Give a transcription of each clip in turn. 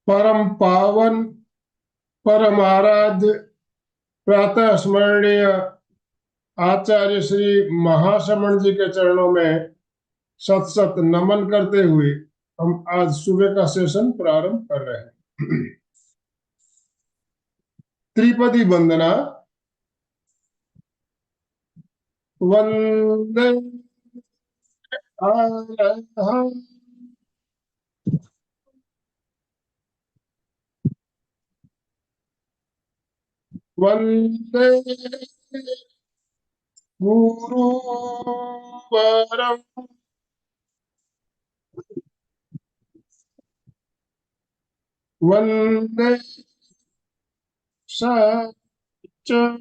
परम पावन परम आराध्य प्रातः स्मरणीय आचार्य श्री महाश्रमण जी के चरणों में सत सत नमन करते हुए हम आज सुबह का सेशन प्रारंभ कर रहे हैं। त्रिपदी वंदना। वंदे अरहं वंदे गुरुवरं वंदे सच्चिदानंद।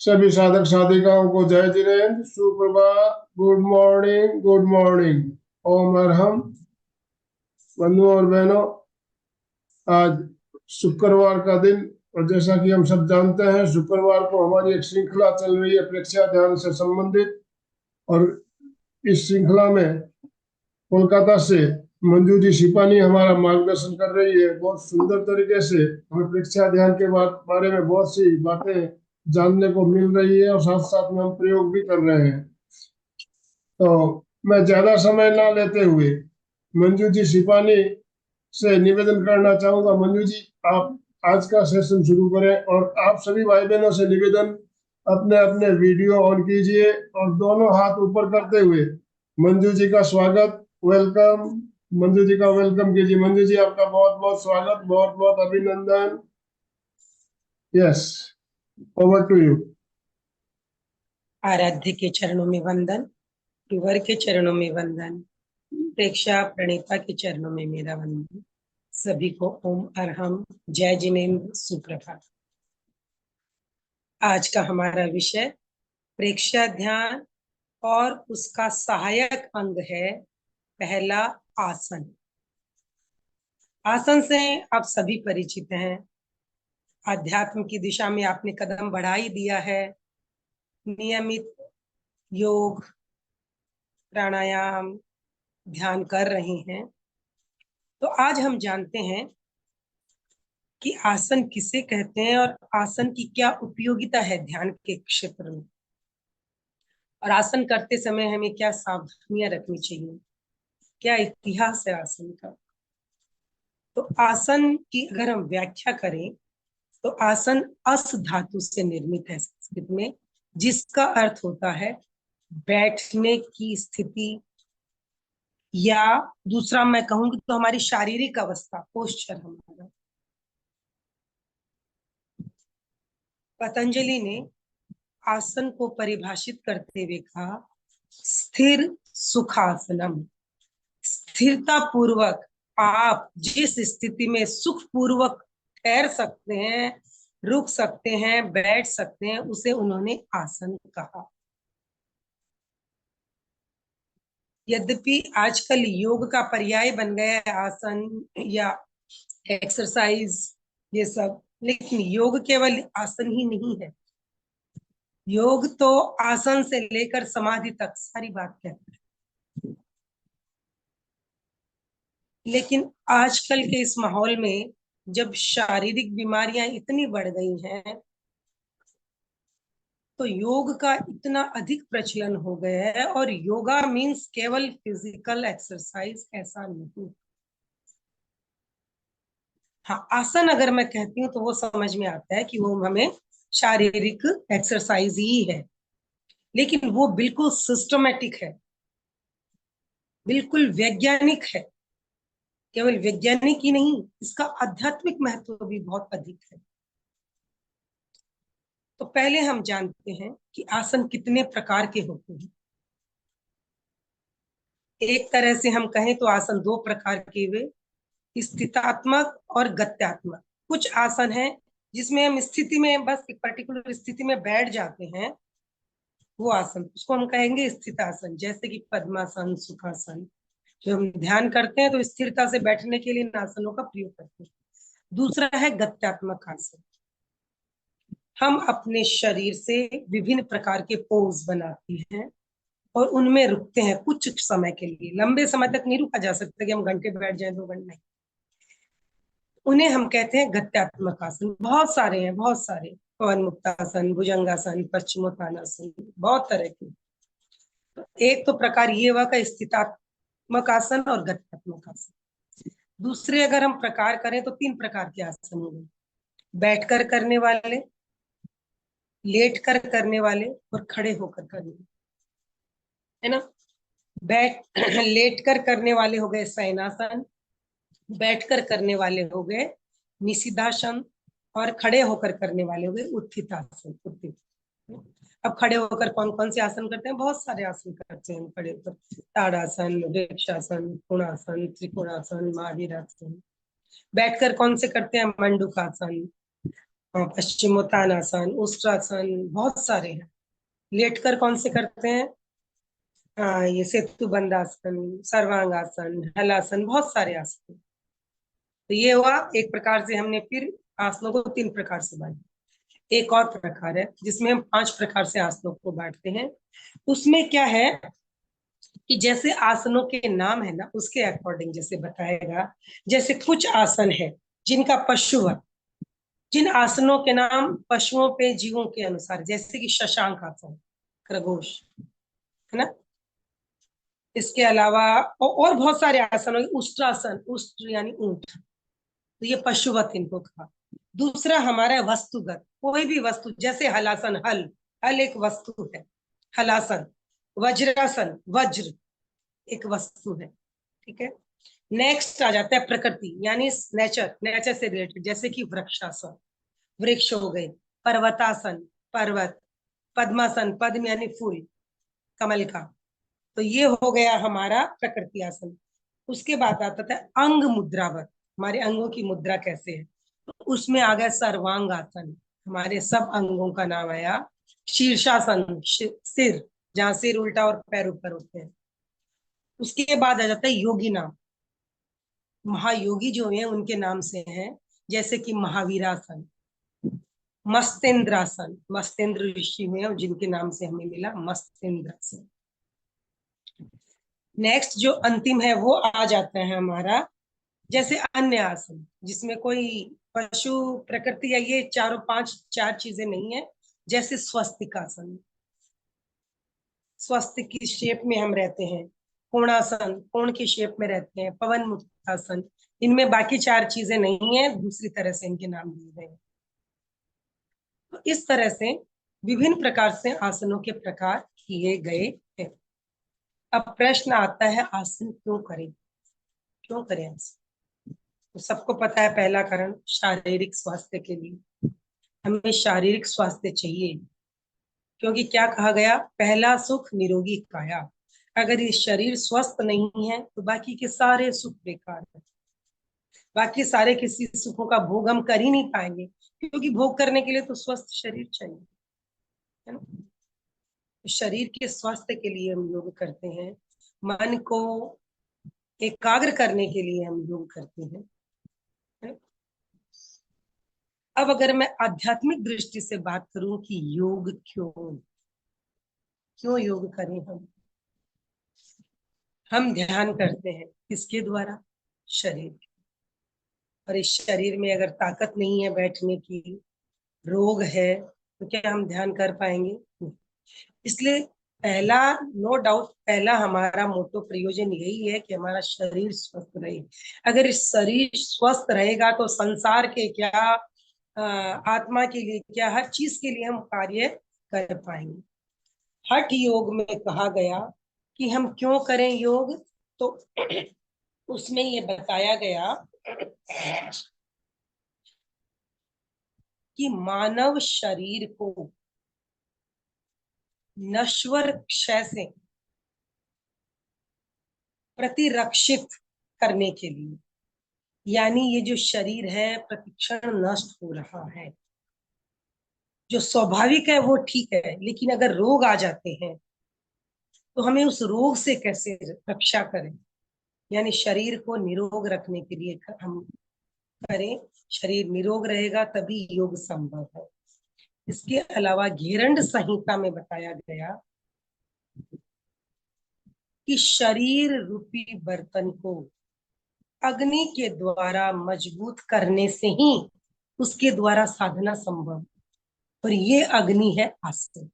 सभी साधक साधिकाओं को जय जिनेन्द्र, सुप्रभात, गुड मॉर्निंग, गुड मॉर्निंग। ओम अरहम। बंधुओं और बहनों, आज शुक्रवार का दिन, और जैसा कि हम सब जानते हैं शुक्रवार को हमारी एक श्रृंखला चल रही है प्रेक्षा ध्यान से संबंधित, और इस श्रृंखला में कोलकाता से मंजू जी सिपानी हमारा मार्गदर्शन कर रही है। बहुत सुंदर तरीके से हमें प्रेक्षा ध्यान के बारे में बहुत सी बातें जानने को मिल रही है, और साथ साथ में हम प्रयोग भी कर रहे हैं। तो मैं ज्यादा समय ना लेते हुए मंजू जी सिपानी से निवेदन करना चाहूंगा, मंजू जी आप आज का सेशन शुरू करें, और आप सभी भाई बहनों से निवेदन, अपने अपने वीडियो ऑन कीजिए और दोनों हाथ ऊपर करते हुए मंजू जी का स्वागत, वेलकम, मंजू जी का वेलकम कीजिए। मंजू जी आपका बहुत बहुत स्वागत, बहुत बहुत अभिनंदन। Yes, over to you. आराध्य के चरणों में वंदन, गुरुवर के चरणों में वंदन, प्रेक्षा प्रणेता के चरणों में मेरा वंदन। सभी को ओम अरहम, जय जिनेन्द्र, सुप्रभात। आज का हमारा विषय प्रेक्षा ध्यान और उसका सहायक अंग है पहला आसन। आसन से आप सभी परिचित हैं। अध्यात्म की दिशा में आपने कदम बढ़ा ही दिया है। नियमित योग, प्राणायाम, ध्यान कर रहे हैं। तो आज हम जानते हैं कि आसन किसे कहते हैं और आसन की क्या उपयोगिता है ध्यान के क्षेत्र में, और आसन करते समय हमें क्या सावधानियां रखनी चाहिए, क्या इतिहास है आसन का। तो आसन की अगर हम व्याख्या करें तो आसन अस धातु से निर्मित है संस्कृत में, जिसका अर्थ होता है बैठने की स्थिति, या दूसरा मैं कहूंगी तो हमारी शारीरिक अवस्था, पोस्चर हमारा। पतंजलि ने आसन को परिभाषित करते हुए कहा स्थिर सुखासनम। स्थिरता पूर्वक आप जिस स्थिति में सुख पूर्वक ठहर सकते हैं, रुक सकते हैं, बैठ सकते हैं, उसे उन्होंने आसन कहा। यद्यपि आजकल योग का पर्याय बन गया है आसन या एक्सरसाइज ये सब, लेकिन योग केवल आसन ही नहीं है। योग तो आसन से लेकर समाधि तक सारी बात कहता है। लेकिन आजकल के इस माहौल में जब शारीरिक बीमारियां इतनी बढ़ गई हैं, तो योग का इतना अधिक प्रचलन हो गया है। और योगा मीन्स केवल फिजिकल एक्सरसाइज ऐसा नहीं। हाँ, आसन अगर मैं कहती हूँ तो वो समझ में आता है कि वो हमें शारीरिक एक्सरसाइज ही है, लेकिन वो बिल्कुल सिस्टमेटिक है, बिल्कुल वैज्ञानिक है। केवल वैज्ञानिक ही नहीं, इसका आध्यात्मिक महत्व भी बहुत अधिक है। तो पहले हम जानते हैं कि आसन कितने प्रकार के होते हैं। एक तरह से हम कहें तो आसन दो प्रकार के हुए। स्थितात्मक और गत्यात्मक। कुछ आसन है जिसमें हम स्थिति में, बस एक पर्टिकुलर स्थिति में बैठ जाते हैं, वो आसन उसको हम कहेंगे स्थित आसन। जैसे कि पद्मासन, सुखासन। जब हम ध्यान करते हैं तो स्थिरता से बैठने के लिए इन आसनों का प्रयोग करते हैं। दूसरा है गत्यात्मक आसन। हम अपने शरीर से विभिन्न प्रकार के पोज बनाते हैं और उनमें रुकते हैं कुछ समय के लिए। लंबे समय तक नहीं रुका जा सकता कि हम घंटे बैठ जाएं, 2 घंटे नहीं। उन्हें हम कहते हैं गत्यात्मक आसन। बहुत सारे हैं, बहुत सारे। पवन मुक्तासन, भुजंगासन, पश्चिमोत्तानासन, बहुत तरह के। तो एक तो प्रकार ये हुआ का स्थितात्मक आसन और गत्यात्मक आसन। दूसरे अगर हम प्रकार करें तो 3 प्रकार के आसन हो गए। बैठकर करने वाले, लेट कर करने वाले और खड़े होकर करने वाले, है ना। लेट कर करने वाले हो गए शयनासन, बैठकर करने वाले हो गए निषिद्धासन, और खड़े होकर करने वाले हो गए उत्थितासन, उत्थित। अब खड़े होकर कौन कौन से आसन करते हैं? बहुत सारे आसन करते हैं खड़े होकर। ताड़ासन, वृक्षासन, कोणासन, त्रिकोणासन, महावीरासन। बैठकर कौन से करते हैं? मंडूकासन, पश्चिमोत्तानासन, उष्ट्रासन, बहुत सारे हैं। लेटकर कौन से करते हैं? ये सेतु बंदासन, सर्वांगासन, हलासन, बहुत सारे आसन। तो ये हुआ एक प्रकार से। हमने फिर आसनों को 3 प्रकार से बांटा। एक और प्रकार है जिसमें हम 5 प्रकार से आसनों को बांटते हैं। उसमें क्या है कि जैसे आसनों के नाम है ना, उसके अकॉर्डिंग जैसे बताएगा। जैसे कुछ आसन है जिनका पशुवत, जिन आसनों के नाम पशुओं पे, जीवों के अनुसार, जैसे कि शशांक आसन, खरगोश, है ना। इसके अलावा और बहुत सारे आसन हो गए। उष्ट्रासन, उष्ट्र यानी ऊंट, तो ये पशुवत इनको कहा। दूसरा हमारा वस्तुगत, कोई भी वस्तु, जैसे हलासन, हल, हल एक वस्तु है, हलासन। वज्रासन, वज्र एक वस्तु है, ठीक है। नेक्स्ट आ जाता है प्रकृति, यानी नेचर, नेचर से रिलेटेड, जैसे कि वृक्षासन, वृक्ष हो गए। पर्वतासन, पर्वत। पद्मासन, पद्म यानी फूल, कमल का। तो ये हो गया हमारा प्रकृति आसन। उसके बाद आता था अंग मुद्रावत, हमारे अंगों की मुद्रा कैसे है। तो उसमें आ गया सर्वांग आसन, हमारे सब अंगों का नाम आया। शीर्षासन, सिर, जहां सिर उल्टा और पैर ऊपर होते हैं। उसके बाद आ जाता है योगी नाम, महायोगी जो है उनके नाम से हैं। जैसे कि महावीरासन, मस्तेंद्रासन, मस्तेंद्र ऋषि हुए और जिनके नाम से हमें मिला मस्तेंद्रासन। नेक्स्ट जो अंतिम है वो आ जाता है हमारा, जैसे अन्य आसन, जिसमें कोई पशु, प्रकृति या ये चारों पांच चार चीजें नहीं है। जैसे स्वस्तिक आसन, स्वस्तिक की शेप में हम रहते हैं। कोणासन, कोण की शेप में रहते हैं। पवन मुक्तासन, इनमें बाकी 4 चीजें नहीं है, दूसरी तरह से इनके नाम दिए गए हैं। तो इस तरह से विभिन्न प्रकार से आसनों के प्रकार किए गए हैं। अब प्रश्न आता है, आसन क्यों करें? क्यों करें आसन? तो सबको पता है पहला कारण शारीरिक स्वास्थ्य के लिए। हमें शारीरिक स्वास्थ्य चाहिए, क्योंकि क्या कहा गया? पहला सुख निरोगी काया। अगर ये शरीर स्वस्थ नहीं है तो बाकी के सारे सुख बेकार है। बाकी सारे किसी सुखों का भोग हम कर ही नहीं पाएंगे, क्योंकि भोग करने के लिए तो स्वस्थ शरीर चाहिए, है ना। तो शरीर के स्वास्थ्य के लिए हम योग करते हैं। मन को एकाग्र करने के लिए हम योग करते हैं, है ना? अब अगर मैं आध्यात्मिक दृष्टि से बात करूं कि योग क्यों, क्यों योग करें हम ध्यान करते हैं किसके द्वारा? शरीर। और इस शरीर में अगर ताकत नहीं है बैठने की, रोग है, तो क्या हम ध्यान कर पाएंगे? नहीं। इसलिए पहला, नो डाउट, पहला हमारा मोटो प्रयोजन यही है कि हमारा शरीर स्वस्थ रहे। अगर इस शरीर स्वस्थ रहेगा तो संसार के क्या, आत्मा के लिए क्या, हर चीज के लिए हम कार्य कर पाएंगे। हठ योग में कहा गया कि हम क्यों करें योग, तो उसमें ये बताया गया कि मानव शरीर को नश्वर क्षय से प्रतिरक्षित करने के लिए यानी ये जो शरीर है प्रतिक्षण नष्ट हो रहा है। जो स्वाभाविक है वो ठीक है, लेकिन अगर रोग आ जाते हैं तो हमें उस रोग से कैसे रक्षा करें। यानी शरीर को निरोग रखने के लिए हम करें। शरीर निरोग रहेगा तभी योग संभव है। इसके अलावा घेरंड संहिता में बताया गया कि शरीर रूपी बर्तन को अग्नि के द्वारा मजबूत करने से ही उसके द्वारा साधना संभव। और ये अग्नि है आसन।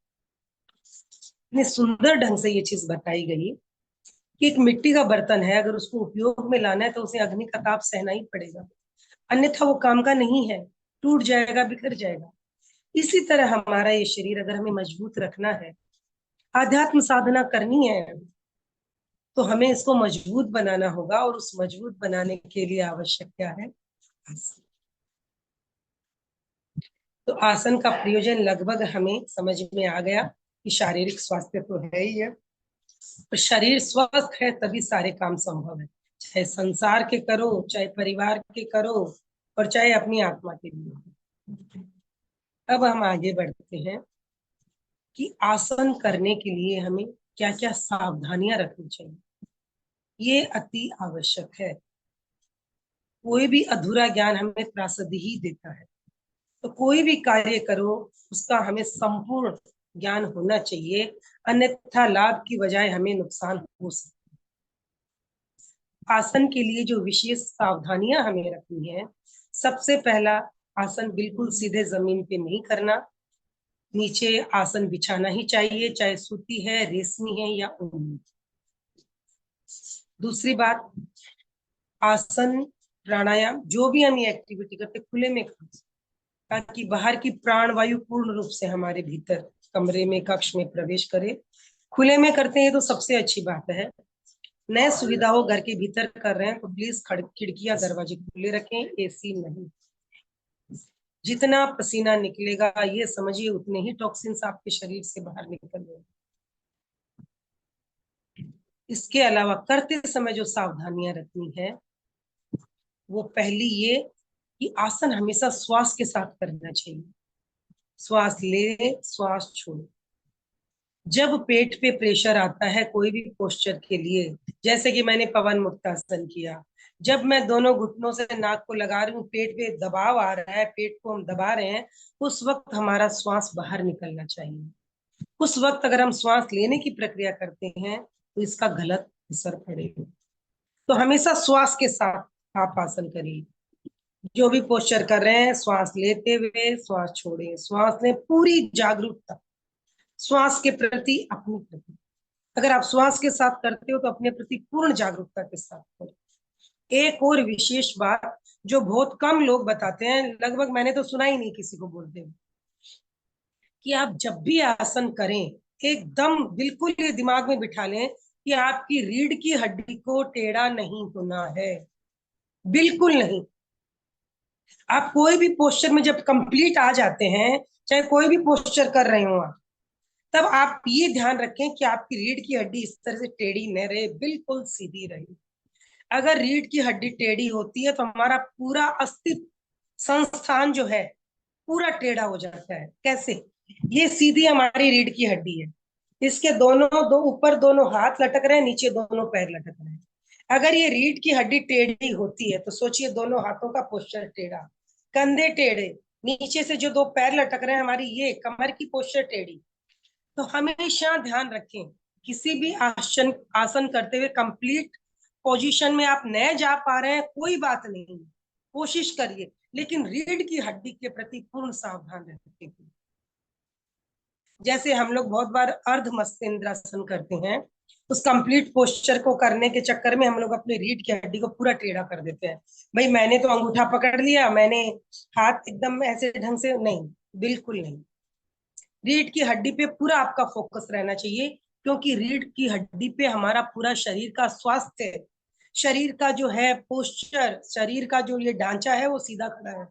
इतने सुंदर ढंग से ये चीज बताई गई कि एक मिट्टी का बर्तन है, अगर उसको उपयोग में लाना है तो उसे अग्नि का ताप सहना ही पड़ेगा, अन्यथा वो काम का नहीं है, टूट जाएगा, बिखर जाएगा। इसी तरह हमारा ये शरीर अगर हमें मजबूत रखना है, आध्यात्म साधना करनी है, तो हमें इसको मजबूत बनाना होगा। और उस मजबूत बनाने के लिए आवश्यक क्या है? आसन। तो आसन का प्रयोजन लगभग हमें समझ में आ गया कि शारीरिक स्वास्थ्य तो है ही है, तो शरीर स्वस्थ है तभी सारे काम संभव है, चाहे संसार के करो, चाहे परिवार के करो, और चाहे अपनी आत्मा के लिए। अब हम आगे बढ़ते हैं कि आसन करने के लिए हमें क्या क्या सावधानियां रखनी चाहिए। ये अति आवश्यक है। कोई भी अधूरा ज्ञान हमें त्रासदी ही देता है। तो कोई भी कार्य करो उसका हमें संपूर्ण ज्ञान होना चाहिए, अन्यथा लाभ की बजाय हमें नुकसान हो सकता है। आसन के लिए जो विशेष सावधानियां हमें रखनी है, सबसे पहला, आसन बिल्कुल सीधे जमीन पे नहीं करना। नीचे आसन बिछाना ही चाहिए, चाहे सूती है, रेशमी है या ऊनी। दूसरी बात, आसन प्राणायाम जो भी हम ये एक्टिविटी करते खुले में करें, ताकि बाहर की प्राण वायु पूर्ण रूप से हमारे भीतर कमरे में, कक्ष में प्रवेश करे। खुले में करते हैं तो सबसे अच्छी बात है। नए सुविधा हो, घर के भीतर कर रहे हैं तो प्लीज खिड़कियां दरवाजे खुले रखें, एसी नहीं। जितना पसीना निकलेगा ये समझिए उतने ही टॉक्सिन्स आपके शरीर से बाहर निकलेंगे। इसके अलावा करते समय जो सावधानियां रखनी है, वो पहली ये कि आसन हमेशा श्वास के साथ करना चाहिए। श्वास ले, श्वास छोड़ो। जब पेट पे प्रेशर आता है कोई भी पोस्चर के लिए, जैसे कि मैंने पवन मुक्तासन किया, जब मैं दोनों घुटनों से नाक को लगा रही हूँ, पेट पे दबाव आ रहा है, पेट को हम दबा रहे हैं, उस वक्त हमारा श्वास बाहर निकलना चाहिए। उस वक्त अगर हम श्वास लेने की प्रक्रिया करते हैं तो इसका गलत असर पड़ेगा। तो हमेशा श्वास के साथ आप आसन करिए। जो भी पोस्चर कर रहे हैं, श्वास लेते हुए श्वास छोड़े, श्वास लें, पूरी जागरूकता श्वास के प्रति, अपने प्रति। अगर आप श्वास के साथ करते हो तो अपने प्रति पूर्ण जागरूकता के साथ करो। एक और विशेष बात जो बहुत कम लोग बताते हैं, लगभग मैंने तो सुना ही नहीं किसी को बोलते हुए, कि आप जब भी आसन करें एकदम बिल्कुल ये दिमाग में बिठा लें कि आपकी रीढ़ की हड्डी को टेढ़ा नहीं होना है, बिल्कुल नहीं। आप कोई भी पोस्चर में जब कंप्लीट आ जाते हैं, चाहे कोई भी पोस्चर कर रहे हो आप, तब आप ये ध्यान रखें कि आपकी रीढ़ की हड्डी इस तरह से टेढ़ी न रहे, बिल्कुल सीधी रहे। अगर रीढ़ की हड्डी टेढ़ी होती है तो हमारा पूरा अस्तित्व, संस्थान जो है पूरा टेढ़ा हो जाता है। कैसे? ये सीधी हमारी रीढ़ की हड्डी है, इसके दोनों दो ऊपर दोनों हाथ लटक रहे हैं, नीचे दोनों पैर लटक रहे हैं। अगर ये रीढ़ की हड्डी टेढ़ी होती है तो सोचिए दोनों हाथों का पोस्चर टेढ़ा, कंधे टेढ़े, नीचे से जो दो पैर लटक रहे हैं, हमारी ये कमर की पोस्चर टेढ़ी। तो हमेशा ध्यान रखें, किसी भी आसन आसन करते हुए कंप्लीट पोजीशन में आप न जा पा रहे हैं, कोई बात नहीं, कोशिश करिए, लेकिन रीढ़ की हड्डी के प्रति पूर्ण सावधान रखें। जैसे हम लोग बहुत बार अर्ध मत्स्येंद्रासन करते हैं, उस कंप्लीट पोस्चर को करने के चक्कर में हम लोग अपने रीढ़ की हड्डी को पूरा टेढ़ा कर देते हैं। भाई मैंने तो अंगूठा पकड़ लिया, मैंने हाथ एकदम ऐसे ढंग से नहीं, बिल्कुल नहीं। रीढ़ की हड्डी पे पूरा आपका फोकस रहना चाहिए, क्योंकि रीढ़ की हड्डी पे हमारा पूरा शरीर का स्वास्थ्य, शरीर का जो है पोस्चर, शरीर का जो ये ढांचा है वो सीधा खड़ा है।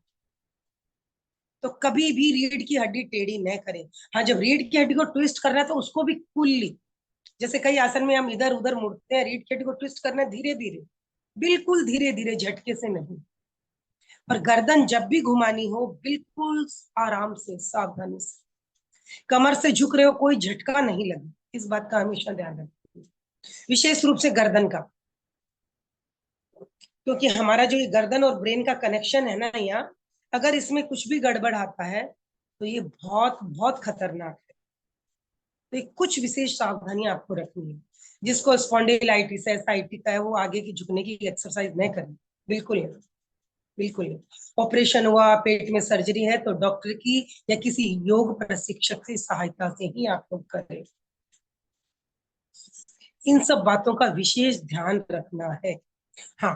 तो कभी भी रीढ़ की हड्डी टेढ़ी न करें। हाँ, जब रीढ़ की हड्डी को ट्विस्ट करना है तो उसको भी कुल्ली, जैसे कई आसन में हम इधर उधर मुड़ते हैं, रीढ़ की हड्डी को ट्विस्ट करना है धीरे धीरे, बिल्कुल धीरे धीरे, झटके से नहीं। और गर्दन जब भी घुमानी हो बिल्कुल आराम से, सावधानी से। कमर से झुक रहे हो, कोई झटका नहीं लगे, इस बात का हमेशा ध्यान रखें, विशेष रूप से गर्दन का, क्योंकि हमारा जो ये गर्दन और ब्रेन का कनेक्शन है ना यहाँ, अगर इसमें कुछ भी गड़बड़ आता है तो ये बहुत बहुत खतरनाक है। तो ये कुछ विशेष सावधानी आपको रखनी है। जिसको स्पॉन्डिलाइटिस है, साइटिका है, वो आगे की झुकने की एक्सरसाइज नहीं करें, बिल्कुल नहीं, बिल्कुल नहीं। ऑपरेशन हुआ, पेट में सर्जरी है, तो डॉक्टर की या किसी योग प्रशिक्षक की सहायता से ही आप लोग करें। इन सब बातों का विशेष ध्यान रखना है। हाँ,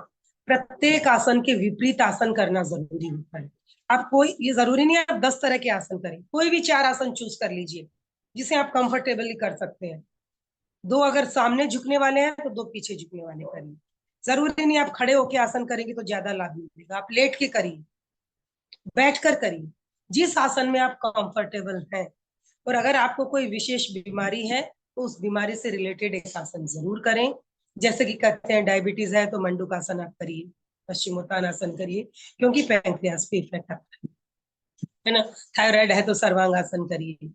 प्रत्येक आसन के विपरीत आसन करना जरूरी होता है। आप कोई, ये जरूरी नहीं है आप 10 तरह के आसन करें, कोई भी 4 आसन चूज कर लीजिए जिसे आप कंफर्टेबली कर सकते हैं। 2 अगर सामने झुकने वाले हैं तो 2 पीछे झुकने वाले करिए। जरूरी नहीं आप खड़े होके आसन करेंगे तो ज्यादा लाभ मिलेगा, आप लेट के करिए, बैठ कर करिए, जिस आसन में आप कंफर्टेबल हैं। और अगर आपको कोई विशेष बीमारी है तो उस बीमारी से रिलेटेड एक आसन जरूर करें। जैसे कि कहते हैं डायबिटीज है तो मंडूकासन आप करिए, पश्चिमोत्तानासन करिए, क्योंकि पैंक्रियास पे इफेक्ट आता है ना। थायराइड है तो सर्वांगासन करिए।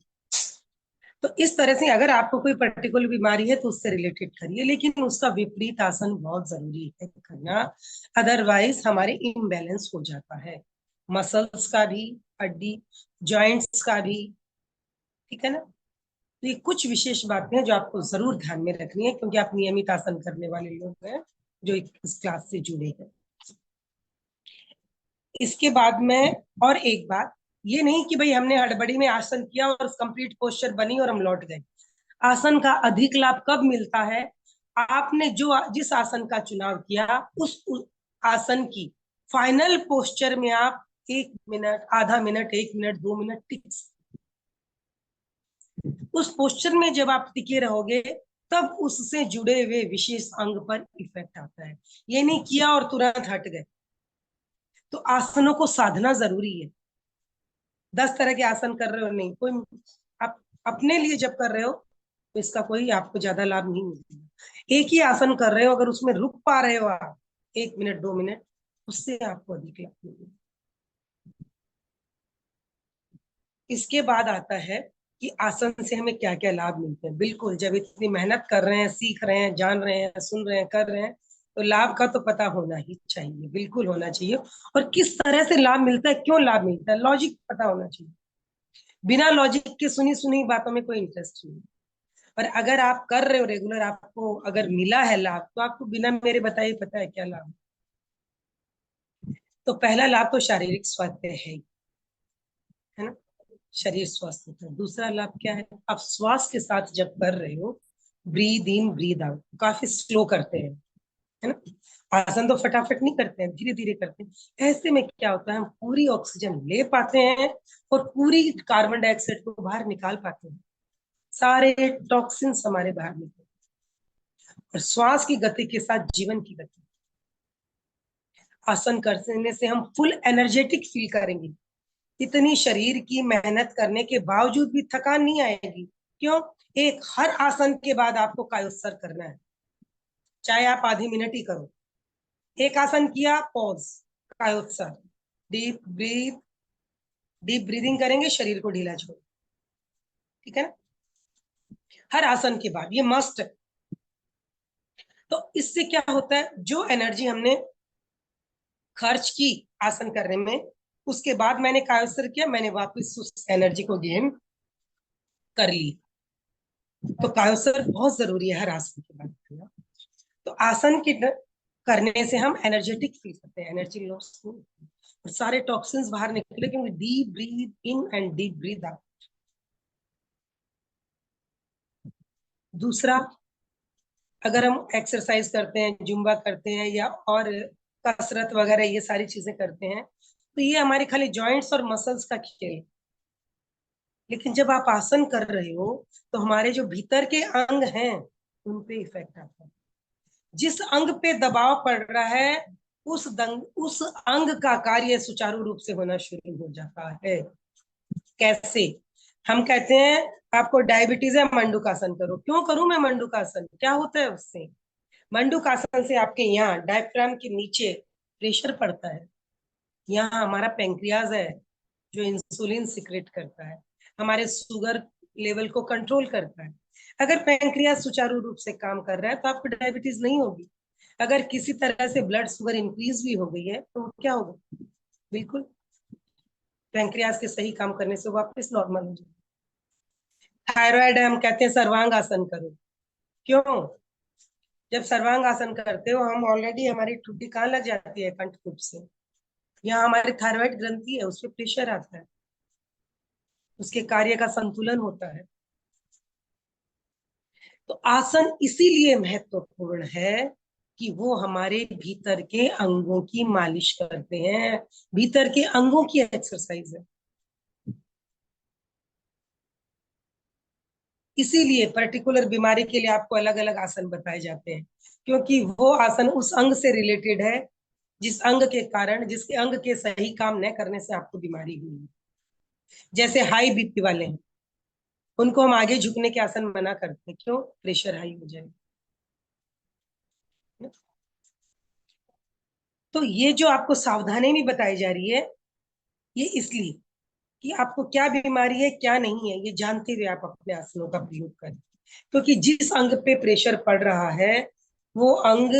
तो इस तरह से अगर आपको कोई पर्टिकुलर बीमारी है तो उससे रिलेटेड करिए, लेकिन उसका विपरीत आसन बहुत जरूरी है करना, अदरवाइज हमारे इम्बैलेंस हो जाता है, मसल्स का भी, हड्डी जॉइंट्स का भी, ठीक है ना। तो ये कुछ विशेष बातें हैं जो आपको जरूर ध्यान में रखनी है, क्योंकि आप नियमित आसन करने वाले लोग हैं जो इस क्लास से जुड़े हैं। इसके बाद में और एक बात, ये नहीं कि भाई हमने हड़बड़ी में आसन किया और कंप्लीट पोस्चर बनी और हम लौट गए। आसन का अधिक लाभ कब मिलता है, आपने जो जिस आसन का चुनाव किया उस आसन की फाइनल पोस्चर में आप 1 मिनट, आधा मिनट, 1 मिनट, 2 मिनट टिक, उस पोस्चर में जब आप टिके रहोगे तब उससे जुड़े हुए विशेष अंग पर इफेक्ट आता है। ये नहीं किया और तुरंत हट गए। तो आसनों को साधना जरूरी है। 10 तरह के आसन कर रहे हो नहीं, कोई आप अपने लिए जब कर रहे हो तो इसका कोई आपको ज्यादा लाभ नहीं मिलेगा। एक ही आसन कर रहे हो, अगर उसमें रुक पा रहे हो आप 1 मिनट, 2 मिनट, उससे आपको अधिक लाभ मिलेगा। इसके बाद आता है कि आसन से हमें क्या क्या लाभ मिलते हैं। बिल्कुल, जब इतनी मेहनत कर रहे हैं, सीख रहे हैं, जान रहे हैं, सुन रहे हैं, कर रहे हैं, तो लाभ का तो पता होना ही चाहिए, बिल्कुल होना चाहिए। और किस तरह से लाभ मिलता है, क्यों लाभ मिलता है, लॉजिक पता होना चाहिए। बिना लॉजिक के सुनी सुनी बातों में कोई इंटरेस्ट नहीं। और अगर आप कर रहे हो रेगुलर, आपको अगर मिला है लाभ, तो आपको बिना मेरे बताए पता है क्या लाभ। तो पहला लाभ तो शारीरिक स्वास्थ्य है ना, शरीर स्वस्थ होता है। दूसरा लाभ क्या है, आप श्वास के साथ जब कर रहे हो, ब्रीद इन ब्रीद आउट, काफी स्लो करते हैं, है ना। आसन तो फटाफट नहीं करते हैं, धीरे धीरे करते हैं। ऐसे में क्या होता है, हम पूरी ऑक्सीजन ले पाते हैं और पूरी कार्बन डाइऑक्साइड को बाहर निकाल पाते हैं, सारे टॉक्सिन्स हमारे बाहर निकलते हैं। और श्वास की गति के साथ जीवन की गति, आसन करने से हम फुल एनर्जेटिक फील करेंगे। इतनी शरीर की मेहनत करने के बावजूद भी थकान नहीं आएगी। क्यों, एक हर आसन के बाद आपको कायोत्सर करना है, चाहे आप आधी मिनट ही करो। एक आसन किया, पॉज, कायोत्सर, डीप ब्रीथ, डीप ब्रीदिंग करेंगे, शरीर को ढीला छोड़, ठीक है ना, हर आसन के बाद, ये मस्ट है। तो इससे क्या होता है, जो एनर्जी हमने खर्च की आसन करने में, उसके बाद मैंने कायोत्सर किया, मैंने वापस उस एनर्जी को गेन कर ली। तो कायोत्सर बहुत जरूरी है हर आसन के बाद करना। तो आसन के करने से हम एनर्जेटिक फील करते हैं, एनर्जी लॉस नहीं, और सारे टॉक्सिन्स बाहर निकले, क्योंकि deep breath in and deep breath out. दूसरा, अगर हम एक्सरसाइज करते हैं, जुम्बा करते हैं या और कसरत वगैरह ये सारी चीजें करते हैं, तो ये हमारे खाली जॉइंट्स और मसल्स का खेल है। लेकिन जब आप आसन कर रहे हो तो हमारे जो भीतर के अंग हैं उन पे इफेक्ट आता है। जिस अंग पे दबाव पड़ रहा है उस अंग का कार्य सुचारू रूप से होना शुरू हो जाता है। कैसे, हम कहते हैं आपको डायबिटीज है, मंडूकासन करो। क्यों करूं मैं मंडूकासन, क्या होता है उससे, मंडूकासन से आपके यहाँ डायफ्राम के नीचे प्रेशर पड़ता है, यहाँ हमारा पेंक्रियाज है जो इंसुलिन सिक्रेट करता है, हमारे शुगर लेवल को कंट्रोल करता है। अगर पेंक्रियाज सुचारू रूप से काम कर रहा है तो आपको डायबिटीज नहीं होगी। अगर किसी तरह से ब्लड शुगर इंक्रीज भी हो गई है तो क्या होगा? बिल्कुल पेंक्रियाज के सही काम करने से वापस नॉर्मल हो जाएगा। थायराइड है, हम कहते हैं सर्वांग आसन करो। क्यों? जब सर्वांग आसन करते हो हम ऑलरेडी हमारी ठुड्डी कहाँ लग जाती है? कंठकूप से। यहाँ हमारी थायराइड ग्रंथि है, उस पर प्रेशर आता है, उसके कार्य का संतुलन होता है। तो आसन इसीलिए महत्वपूर्ण है कि वो हमारे भीतर के अंगों की मालिश करते हैं, भीतर के अंगों की एक्सरसाइज है। इसीलिए पर्टिकुलर बीमारी के लिए आपको अलग अलग आसन बताए जाते हैं, क्योंकि वो आसन उस अंग से रिलेटेड है जिस अंग के कारण, जिसके अंग के सही काम न करने से आपको बीमारी हुई। जैसे हाई बीपी वाले हैं, उनको हम आगे झुकने के आसन मना करते हैं, क्यों? प्रेशर हाई हो जाए। तो ये जो आपको सावधानी भी बताई जा रही है, ये इसलिए कि आपको क्या बीमारी है क्या नहीं है ये जानते हुए आप अपने आसनों का प्रयोग करें। क्योंकि जिस अंग पे प्रेशर पड़ रहा है वो अंग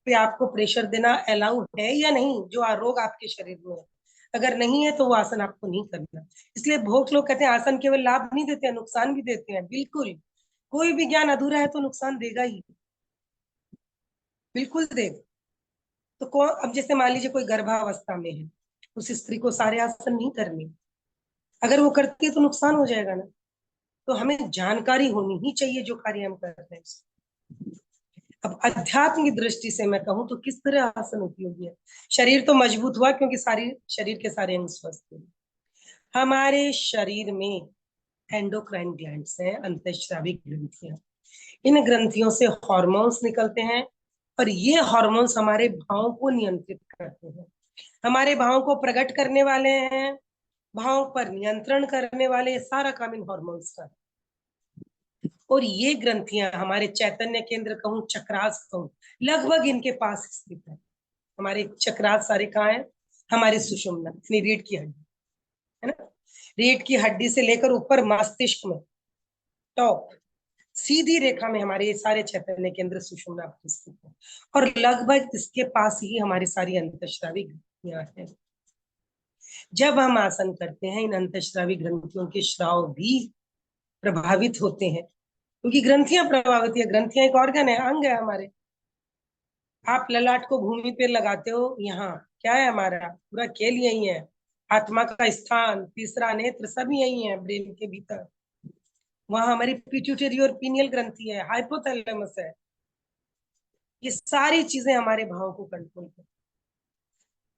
पे आपको प्रेशर देना अलाउ है या नहीं, जो रोग आपके शरीर में है। अगर नहीं है तो वो आसन आपको नहीं करना। इसलिए बहुत लोग कहते हैं आसन केवल लाभ नहीं देते हैं, नुकसान भी देते हैं। बिल्कुल, कोई भी ज्ञान अधूरा है तो नुकसान देगा ही, बिल्कुल देगा। तो कौन, अब जैसे मान लीजिए कोई गर्भावस्था में है, उस स्त्री को सारे आसन नहीं करने, अगर वो करती है तो नुकसान हो जाएगा ना। तो हमें जानकारी होनी ही चाहिए जो कार्य हम कर रहे हैं। अब अध्यात्म की दृष्टि से मैं कहूँ तो किस तरह आसन उपयोगी है? शरीर तो मजबूत हुआ क्योंकि सारी शरीर के सारे अंग स्वस्थ हुए। हमारे शरीर में एंडोक्राइन ग्लैंड्स हैं, अंतःस्रावी ग्रंथियां। इन ग्रंथियों से हॉर्मोन्स निकलते हैं और ये हॉर्मोन्स हमारे भावों को नियंत्रित करते हैं, हमारे भावों को प्रकट करने वाले हैं, भावों पर नियंत्रण करने वाले। सारा काम इन हॉर्मोन्स का। और ये ग्रंथियां हमारे चैतन्य केंद्र कहूं, चक्रास कहूं, लगभग इनके पास स्थित है। हमारे चक्रास सारे कहाँ है? हमारे सुषुम्ना यानी रीढ़ की हड्डी, है ना। रीढ़ की हड्डी से लेकर ऊपर मस्तिष्क में टॉप सीधी रेखा में हमारे ये सारे चैतन्य केंद्र सुषुम्ना स्थित है। और लगभग इसके पास ही हमारी सारी अंतःस्रावी ग्रंथियां हैं। जब हम आसन करते हैं इन अंतःस्रावी ग्रंथियों के स्राव भी प्रभावित होते हैं, क्योंकि ग्रंथियां प्रभावित है। ग्रंथियां एक ऑर्गन है, अंग है हमारे। आप ललाट को भूमि पे लगाते हो, यहाँ क्या है? हमारा पूरा खेल यही है। आत्मा का स्थान, तीसरा नेत्र, सब यही है ब्रेन के भीतर। वहां हमारी पिट्यूटरी और पीनियल ग्रंथि है, हाइपोथैलेमस है। ये सारी चीजें हमारे भावों को कंट्रोल करती।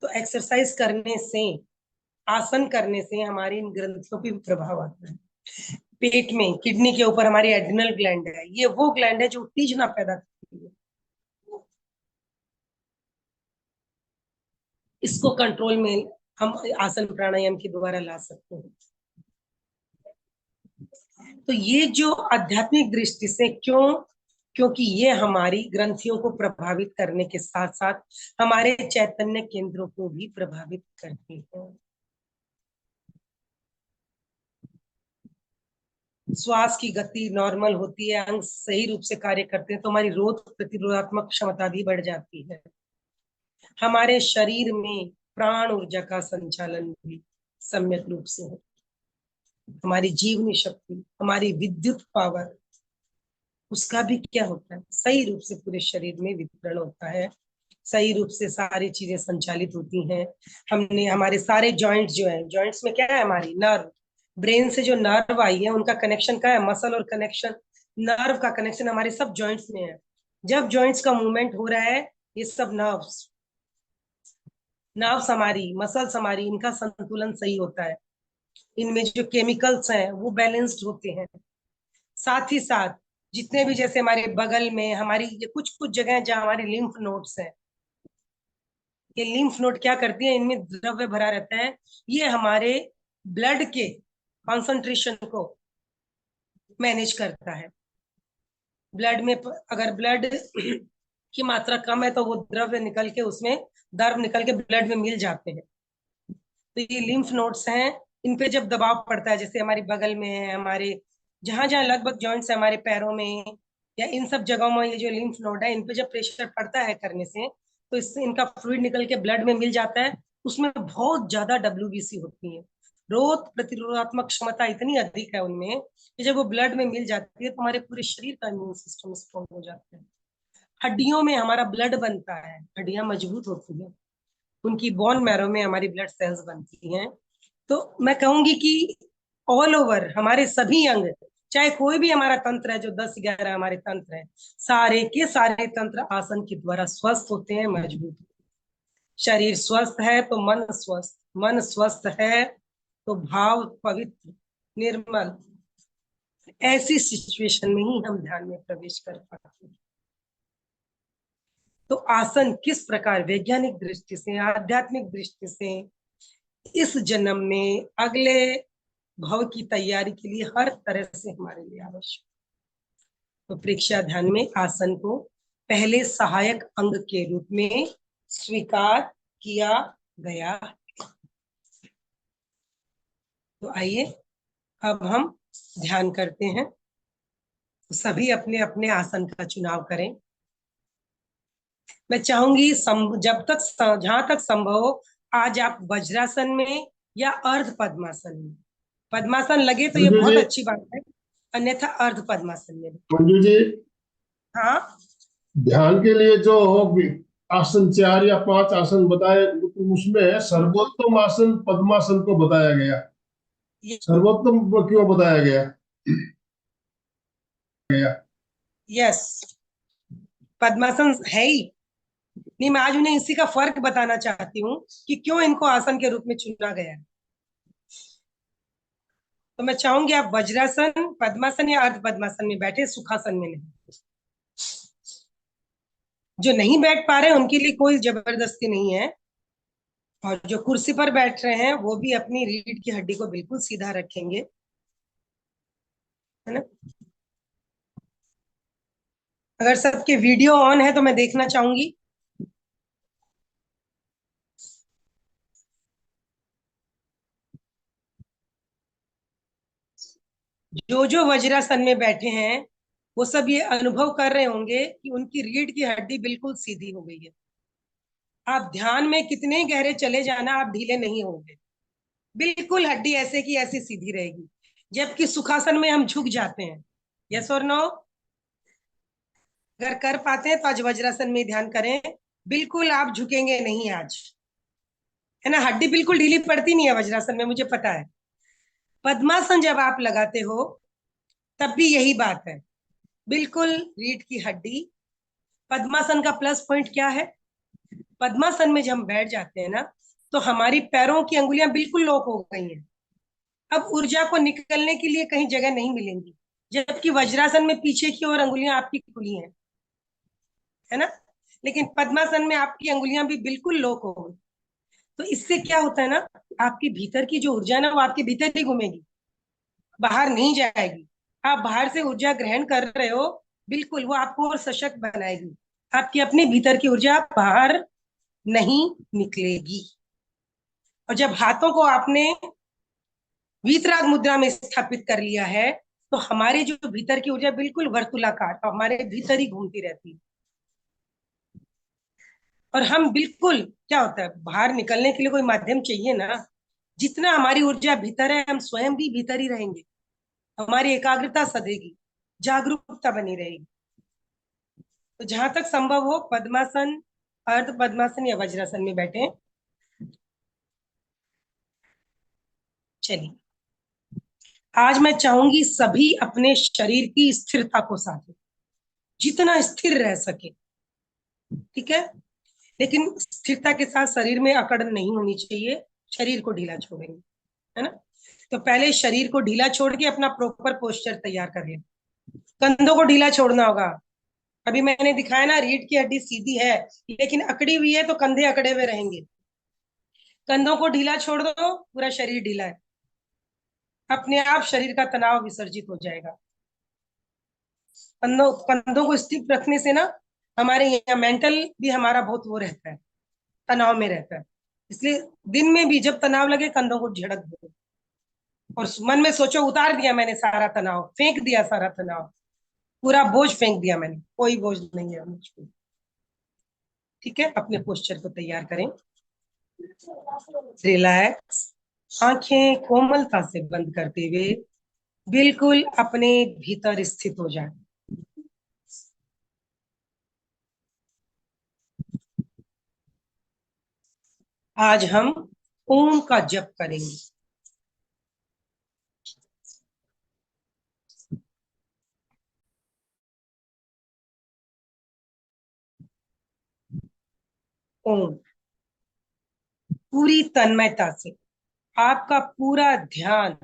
तो एक्सरसाइज करने से, आसन करने से हमारी इन ग्रंथियों पे भी प्रभाव आता है। पेट में किडनी के ऊपर हमारी एड्रिनल ग्लैंड है, ये वो ग्लैंड है जो उत्तेजना पैदा करती है। इसको कंट्रोल में हम आसन प्राणायाम के द्वारा ला सकते हैं। तो ये जो आध्यात्मिक दृष्टि से क्यों? क्योंकि ये हमारी ग्रंथियों को प्रभावित करने के साथ साथ हमारे चैतन्य केंद्रों को भी प्रभावित करती है। श्वास की गति नॉर्मल होती है, अंग सही रूप से कार्य करते हैं तो हमारी रोग प्रतिरोधात्मक क्षमता भी बढ़ जाती है। हमारे शरीर में प्राण ऊर्जा का संचालन भी सम्यक रूप से हो। हमारी जीवनी शक्ति, हमारी विद्युत पावर, उसका भी क्या होता है? सही रूप से पूरे शरीर में वितरण होता है, सही रूप से सारी चीजें संचालित होती हैं। हमने हमारे सारे जॉइंट्स जो है, जॉइंट्स में क्या है? हमारी नर्व, ब्रेन से जो नर्व आई है उनका कनेक्शन क्या है? मसल और कनेक्शन, नर्व का कनेक्शन हमारे सब जॉइंट्स में है। जब जॉइंट्स का मूवमेंट हो रहा है, ये सब नर्व्स, नर्व्स हमारी, मसल्स हमारी, इनका संतुलन सही होता है। इनमें जो केमिकल्स हैं वो बैलेंस्ड होते हैं। साथ ही साथ जितने भी, जैसे हमारे बगल में हमारी ये कुछ कुछ जगह जहाँ हमारी लिम्फ नोड्स हैं, ये लिम्फ नोड क्या करती है? इनमें द्रव्य भरा रहता है, ये हमारे ब्लड के कॉन्सेंट्रेशन को मैनेज करता है। ब्लड में अगर ब्लड की मात्रा कम है तो वो द्रव्य निकल के उसमें, द्रव निकल के ब्लड में मिल जाते हैं। तो ये लिम्फ नोड्स हैं, इन पे जब दबाव पड़ता है, जैसे हमारे बगल में है, हमारे जहां जहां लगभग जॉइंट्स है हमारे पैरों में या इन सब जगहों में, ये जो लिम्फ नोड है इन पे जब प्रेशर पड़ता है करने से, तो इससे इनका फ्लूइड निकल के ब्लड में मिल जाता है। उसमें बहुत ज्यादा WBC होती है, रोग प्रतिरोधात्मक क्षमता इतनी अधिक है उनमें कि जब वो ब्लड में मिल जाती है तो हमारे पूरे शरीर का इम्यून सिस्टम स्ट्रॉन्ग हो जाता है। हड्डियों में हमारा ब्लड बनता है, हड्डियां मजबूत होती हैं, उनकी बोन मैरो में हमारी ब्लड सेल्स बनती हैं। तो मैं कहूंगी कि ऑल ओवर हमारे सभी अंग, चाहे कोई भी हमारा तंत्र है, जो 10-11 हमारे तंत्र है, सारे के सारे तंत्र आसन के द्वारा स्वस्थ होते हैं, मजबूत होते हैं। शरीर स्वस्थ है तो मन स्वस्थ, मन स्वस्थ है तो भाव पवित्र निर्मल। ऐसी सिचुएशन में ही हम ध्यान में प्रवेश कर पाते हैं। तो आसन किस प्रकार वैज्ञानिक दृष्टि से, आध्यात्मिक दृष्टि से इस जन्म में अगले भव की तैयारी के लिए हर तरह से हमारे लिए आवश्यक। तो परीक्षा ध्यान में आसन को पहले सहायक अंग के रूप में स्वीकार किया गया। तो आइए अब हम ध्यान करते हैं। तो सभी अपने अपने आसन का चुनाव करें। मैं चाहूंगी जब तक जहां तक संभव हो, आज आप वज्रासन में या अर्ध पद्मासन में, पद्मासन लगे तो ये मंजू बहुत जी, अच्छी बात है, अन्यथा अर्ध पद्मासन में। मंजू जी, हाँ, ध्यान के लिए जो आसन 4 या 5 आसन बताए, उसमें सर्वोत्तम आसन पद्मासन को बताया गया। सर्वोत्तम क्यों बताया गया? यस, पद्मासन है ही नहीं। मैं आज उन्हें इसी का फर्क बताना चाहती हूँ कि क्यों इनको आसन के रूप में चुना गया है। तो मैं चाहूंगी आप वज्रासन, पद्मासन या अर्ध पद्मासन में बैठे, सुखासन में नहीं। जो नहीं बैठ पा रहे उनके लिए कोई जबरदस्ती नहीं है, और जो कुर्सी पर बैठ रहे हैं वो भी अपनी रीढ़ की हड्डी को बिल्कुल सीधा रखेंगे, है ना। अगर सबके वीडियो ऑन है तो मैं देखना चाहूंगी। जो जो वज्रासन में बैठे हैं वो सब ये अनुभव कर रहे होंगे कि उनकी रीढ़ की हड्डी बिल्कुल सीधी हो गई है। आप ध्यान में कितने ही गहरे चले जाना, आप ढीले नहीं होंगे, बिल्कुल हड्डी ऐसे की ऐसी सीधी रहेगी। जबकि सुखासन में हम झुक जाते हैं। यस और नो? अगर कर पाते हैं तो आज वज्रासन में ध्यान करें। बिल्कुल आप झुकेंगे नहीं आज, है ना। हड्डी बिल्कुल ढीली पड़ती नहीं है वज्रासन में, मुझे पता है। पद्मासन जब आप लगाते हो तब भी यही बात है, बिल्कुल रीढ़ की हड्डी। पद्मासन का प्लस पॉइंट क्या है? पद्मासन में जब हम बैठ जाते हैं ना, तो हमारी पैरों की अंगुलियां बिल्कुल लॉक हो गई हैं। अब ऊर्जा को निकलने के लिए कहीं जगह नहीं मिलेंगी, जबकि वज्रासन में पीछे की ओर अंगुलियां आपकी खुली हैं, है ना। लेकिन पद्मासन में आपकी अंगुलियां भी बिल्कुल लॉक हो गई। तो इससे क्या होता है ना, आपकी भीतर की जो ऊर्जा है ना, वो आपके भीतर ही घूमेगी, बाहर नहीं जाएगी। आप बाहर से ऊर्जा ग्रहण कर रहे हो, बिल्कुल वो आपको और सशक्त बनाएगी। आपकी अपनी भीतर की ऊर्जा बाहर नहीं निकलेगी। और जब हाथों को आपने वीतराग मुद्रा में स्थापित कर लिया है, तो हमारे जो भीतर की ऊर्जा बिल्कुल वर्तुलाकार तो हमारे भीतर ही घूमती रहती है। और हम बिल्कुल, क्या होता है, बाहर निकलने के लिए कोई माध्यम चाहिए ना। जितना हमारी ऊर्जा भीतर है, हम स्वयं भी भीतर ही रहेंगे, हमारी एकाग्रता सधेगी, जागरूकता बनी रहेगी। तो जहां तक संभव हो पद्मासन, अर्ध पद्मासन या वज्रासन में बैठे। चलिए, आज मैं चाहूंगी सभी अपने शरीर की स्थिरता को साधें, जितना स्थिर रह सके, ठीक है। लेकिन स्थिरता के साथ शरीर में अकड़ नहीं होनी चाहिए, शरीर को ढीला छोड़ेंगे, है ना। तो पहले शरीर को ढीला छोड़ के अपना प्रॉपर पोस्चर तैयार कर लें। कंधों को ढीला छोड़ना होगा। अभी मैंने दिखाया ना, रीढ़ की हड्डी सीधी है लेकिन अकड़ी हुई है, तो कंधे अकड़े हुए रहेंगे। कंधों को ढीला छोड़ दो, पूरा शरीर ढीला है, अपने आप शरीर का तनाव विसर्जित हो जाएगा। कंधों कंधों को स्टिफ रखने से ना, हमारे यहाँ मेंटल भी हमारा बहुत वो रहता है, तनाव में रहता है। इसलिए दिन में भी जब तनाव लगे कंधों को झड़क दो और मन में सोचो उतार दिया मैंने सारा तनाव, फेंक दिया सारा तनाव, पूरा बोझ फेंक दिया मैंने, कोई बोझ नहीं है मुझ पे। ठीक है, अपने पोस्चर को तैयार करें। रिलैक्स, आंखें कोमलता से बंद करते हुए बिल्कुल अपने भीतर स्थित हो जाए। आज हम ओम का जप करेंगे। ओम, पूरी तन्मयता से आपका पूरा ध्यान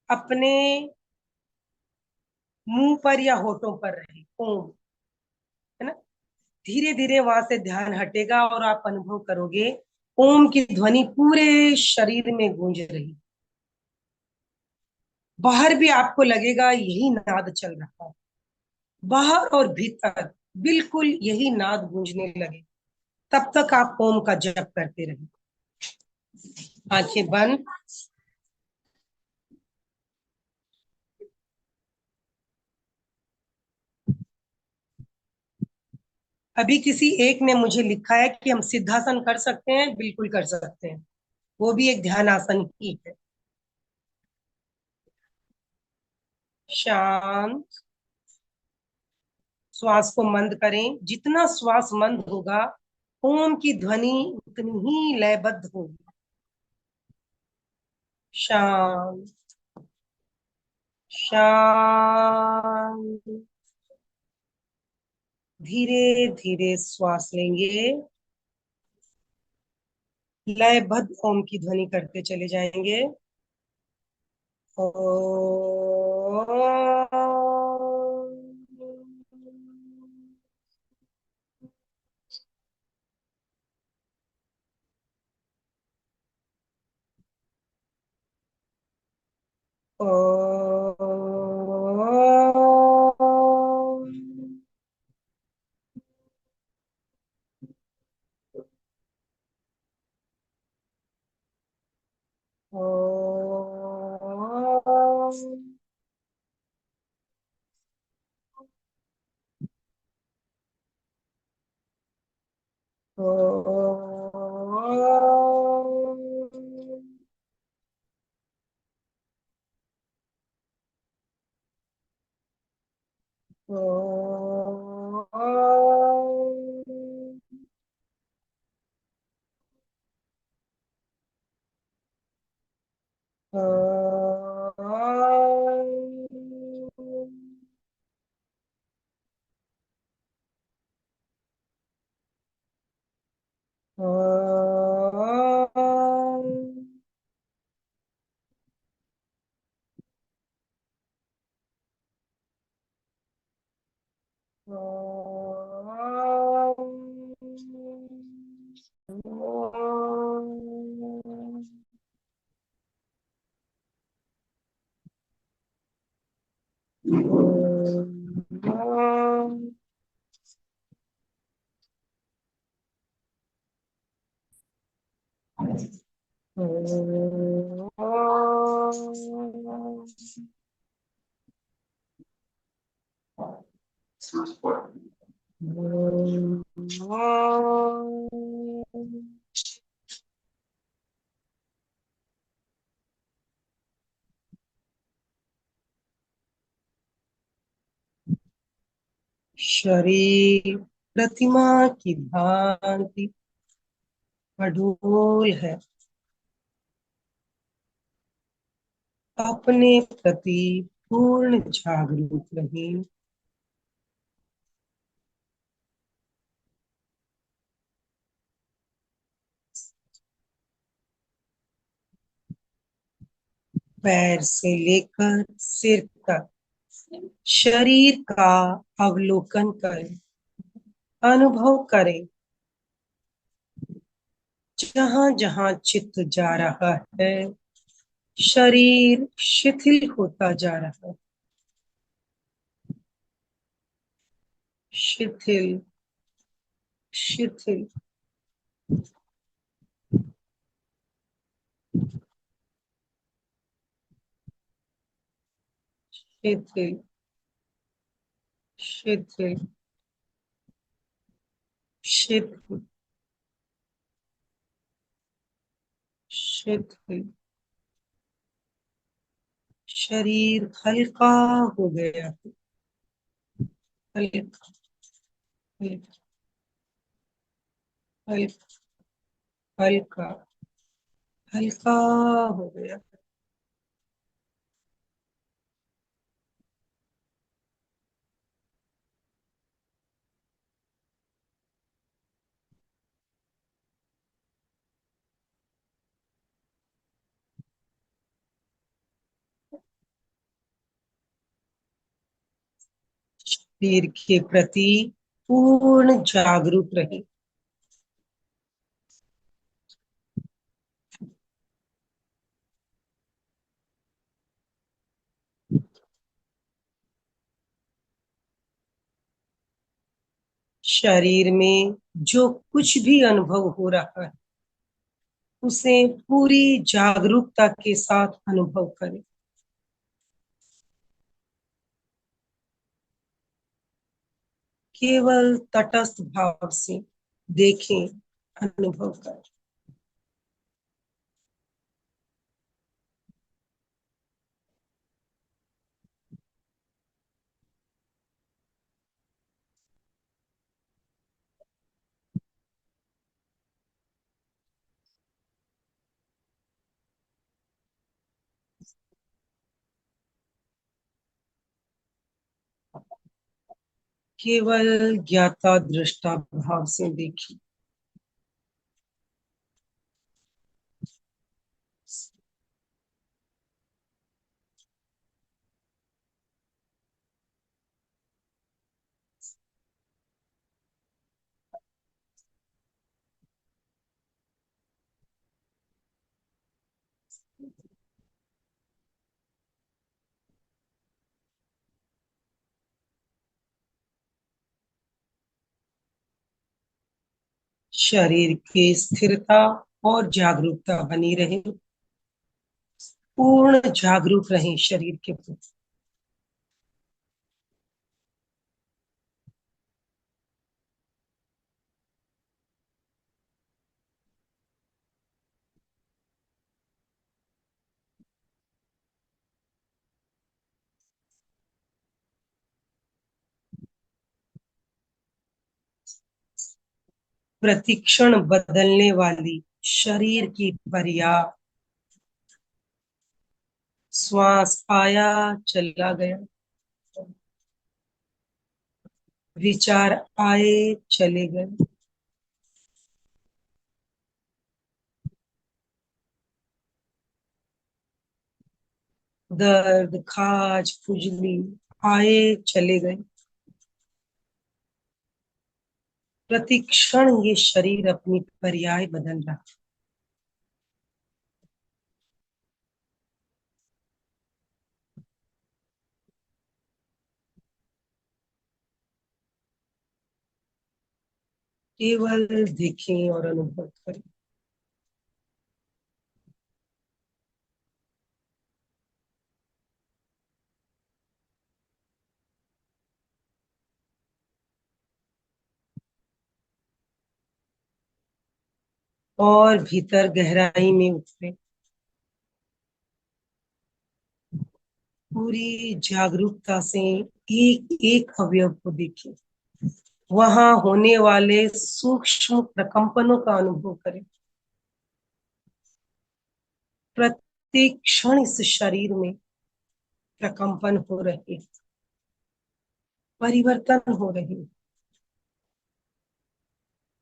अपने मुंह पर या होठों पर रहे। ओम, है ना। धीरे धीरे वहां से ध्यान हटेगा और आप अनुभव करोगे ओम की ध्वनि पूरे शरीर में गूंज रही। बाहर भी आपको लगेगा यही नाद चल रहा है, बाहर और भीतर बिल्कुल यही नाद गूंजने लगे। तब तक आप ओम का जप करते रहिए। आंखें बंद। अभी किसी एक ने मुझे लिखा है कि हम सिद्धासन कर सकते हैं, बिल्कुल कर सकते हैं, वो भी एक ध्यान आसन ही है। शांत, श्वास को मंद करें। जितना श्वास मंद होगा ओम की ध्वनि उतनी ही लयबद्ध होगी। शांत, शांत। धीरे धीरे श्वास लेंगे, लयबद्ध ओम की ध्वनि करते चले जाएंगे। शरीर प्रतिमा की भांति अडोल है, अपने प्रति पूर्ण जागरूक रहिए। पैर से लेकर सिर तक शरीर का अवलोकन करें, अनुभव करें। जहां जहां चित्त जा रहा है शरीर शिथिल होता जा रहा है, शिथिल, शिथिल। शिथिल शिथिल शिथिल शिथिल। शरीर हल्का हो गया, हल्का हल्का हल्का हल्का हल्का हो गया। शरीर के प्रति पूर्ण जागरूक रहे। शरीर में जो कुछ भी अनुभव हो रहा है उसे पूरी जागरूकता के साथ अनुभव करें। केवल तटस्थ भाव से देखें, अनुभव करें। केवल ज्ञाता दृष्टा भाव से देखिए। शरीर की स्थिरता और जागरूकता बनी रहे। पूर्ण जागरूक रहें शरीर के प्रति। प्रतिक्षण बदलने वाली शरीर की पर्याय। श्वास आया, चला गया। विचार आए, चले गए। दर्द, खाज, खुजली आए, चले गए। प्रतिक्षण ये शरीर अपनी पर्याय बदल रहा है। केवल देखें और अनुभव करें। और भीतर गहराई में उतरे। पूरी जागरूकता से एक एक अवयव को देखें। वहां होने वाले सूक्ष्म प्रकंपनों का अनुभव करें। प्रत्येक क्षण इस शरीर में प्रकंपन हो रहे, परिवर्तन हो रहे।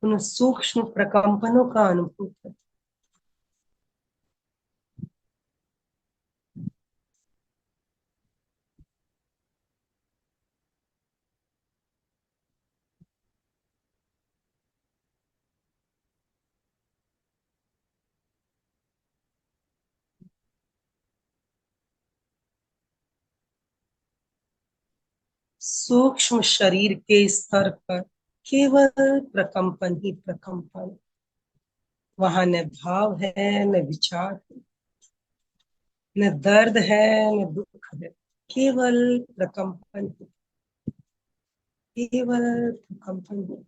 उन सूक्ष्म प्रकंपनों का अनुभव करें। सूक्ष्म शरीर के स्तर पर केवल प्रकंपन ही प्रकंपन। वहां न भाव है, न विचार है, न दर्द है, न दुख है। केवल प्रकंपन, केवल प्रकंपन।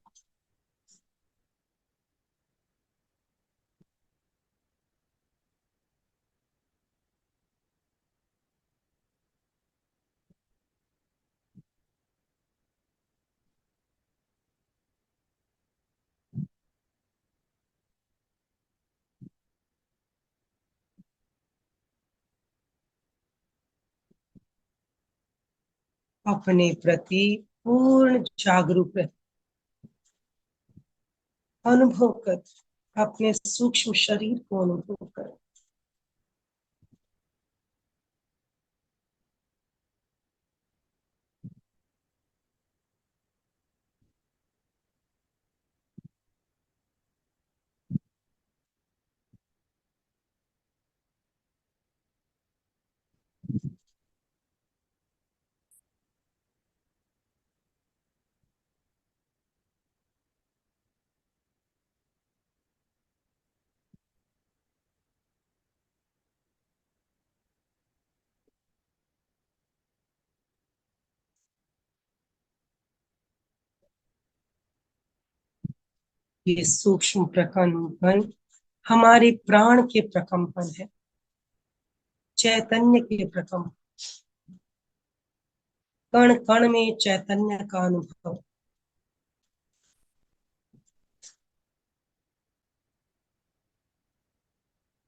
अपने प्रति पूर्ण जागरूक रहे, अनुभव कर, अपने सूक्ष्म शरीर को अनुभव कर। ये सूक्ष्म प्रकंपन हमारे प्राण के प्रकंपन है, चैतन्य के प्रकंपन, कण कण में चैतन्य का अनुभव।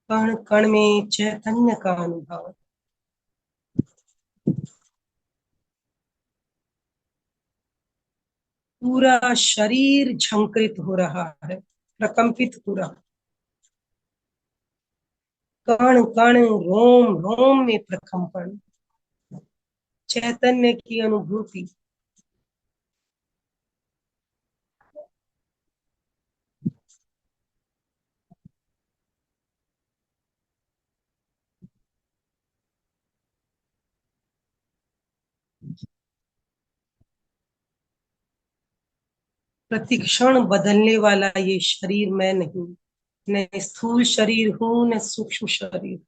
कण कण में चैतन्य का अनुभव। पूरा शरीर झंकृत हो रहा है, प्रकंपित हो रहा है। कण कण, रोम रोम में प्रकंपन, चैतन्य की अनुभूति। प्रतिक्षण बदलने वाला ये शरीर मैं नहीं, न स्थूल शरीर हूं न सूक्ष्म शरीर।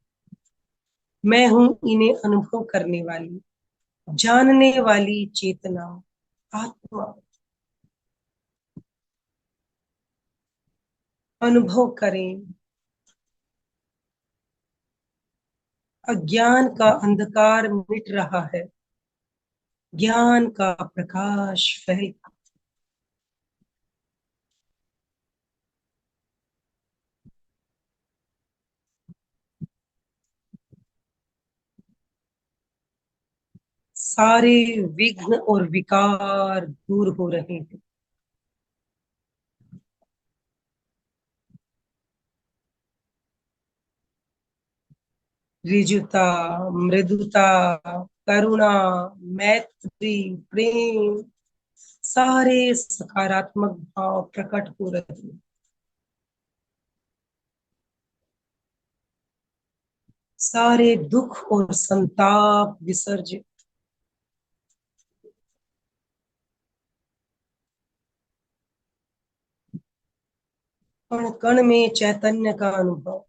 मैं हूं इन्हें अनुभव करने वाली, जानने वाली चेतना, आत्मा। अनुभव करें, अज्ञान का अंधकार मिट रहा है, ज्ञान का प्रकाश फैल। सारे विघ्न और विकार दूर हो रहे हैं। ऋजुता, मृदुता, करुणा, मैत्री, प्रेम, सारे सकारात्मक भाव प्रकट हो रहे हैं। सारे दुख और संताप विसर्जित। कण कण में चैतन्य का अनुभव।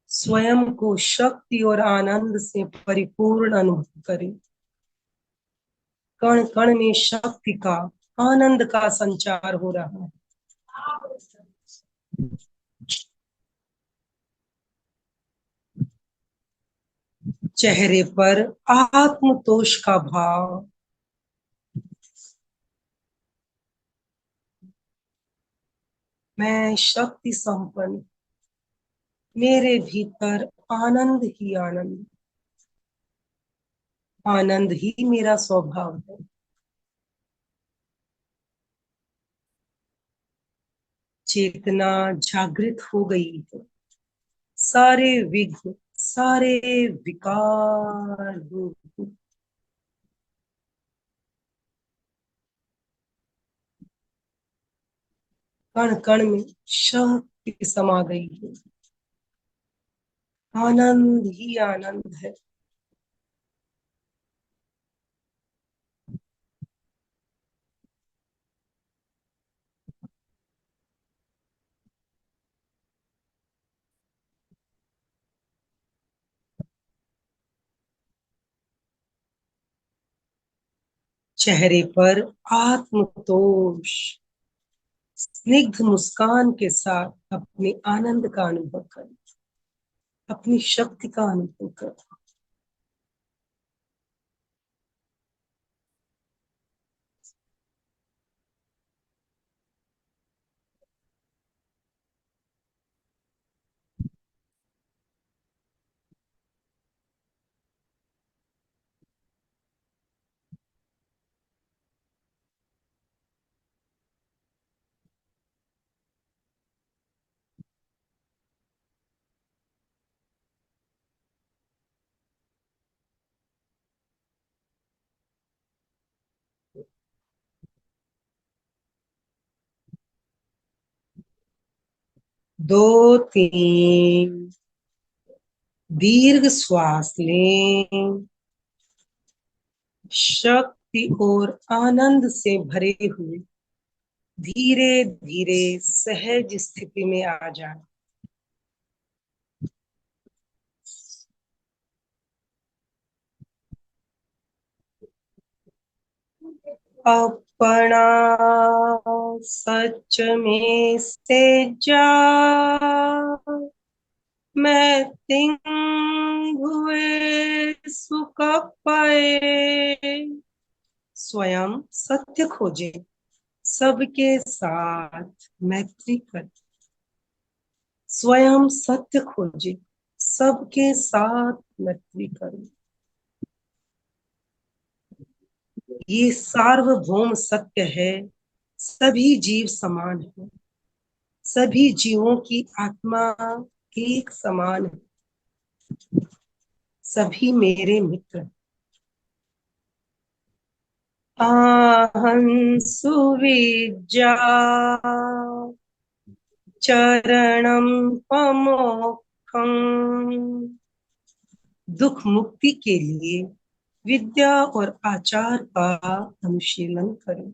स्वयं को शक्ति और आनंद से परिपूर्ण अनुभव करें। कण कण में शक्ति का, आनंद का संचार हो रहा है। चेहरे पर आत्मतोष का भाव। मैं शक्ति संपन्न, मेरे भीतर आनंद ही आनंद, आनंद ही मेरा स्वभाव है। चेतना जागृत हो गई है, सारे विघ्न, सारे विकार दूर। कण कण में शक्ति समा गई है, आनंद ही आनंद है। चेहरे पर आत्मतोष स्निग्ध मुस्कान के साथ अपने आनंद का अनुभव करें, अपनी शक्ति का अनुभव करें। दो तीन दीर्घ श्वास लें, शक्ति और आनंद से भरे हुए धीरे धीरे सहज स्थिति में आ जाए। अपना सच में से जा मैं तिंग हुए सुख पाए। स्वयं सत्य खोजे, सबके साथ मैत्री कर। स्वयं सत्य खोजे, सबके साथ मैत्री करो। ये सार्वभौम सत्य है, सभी जीव समान है, सभी जीवों की आत्मा एक समान है, सभी मेरे मित्र। आहं सुविज्जा चरणम पमोक्षम। दुख मुक्ति के लिए विद्या और आचार का अनुशीलन करें।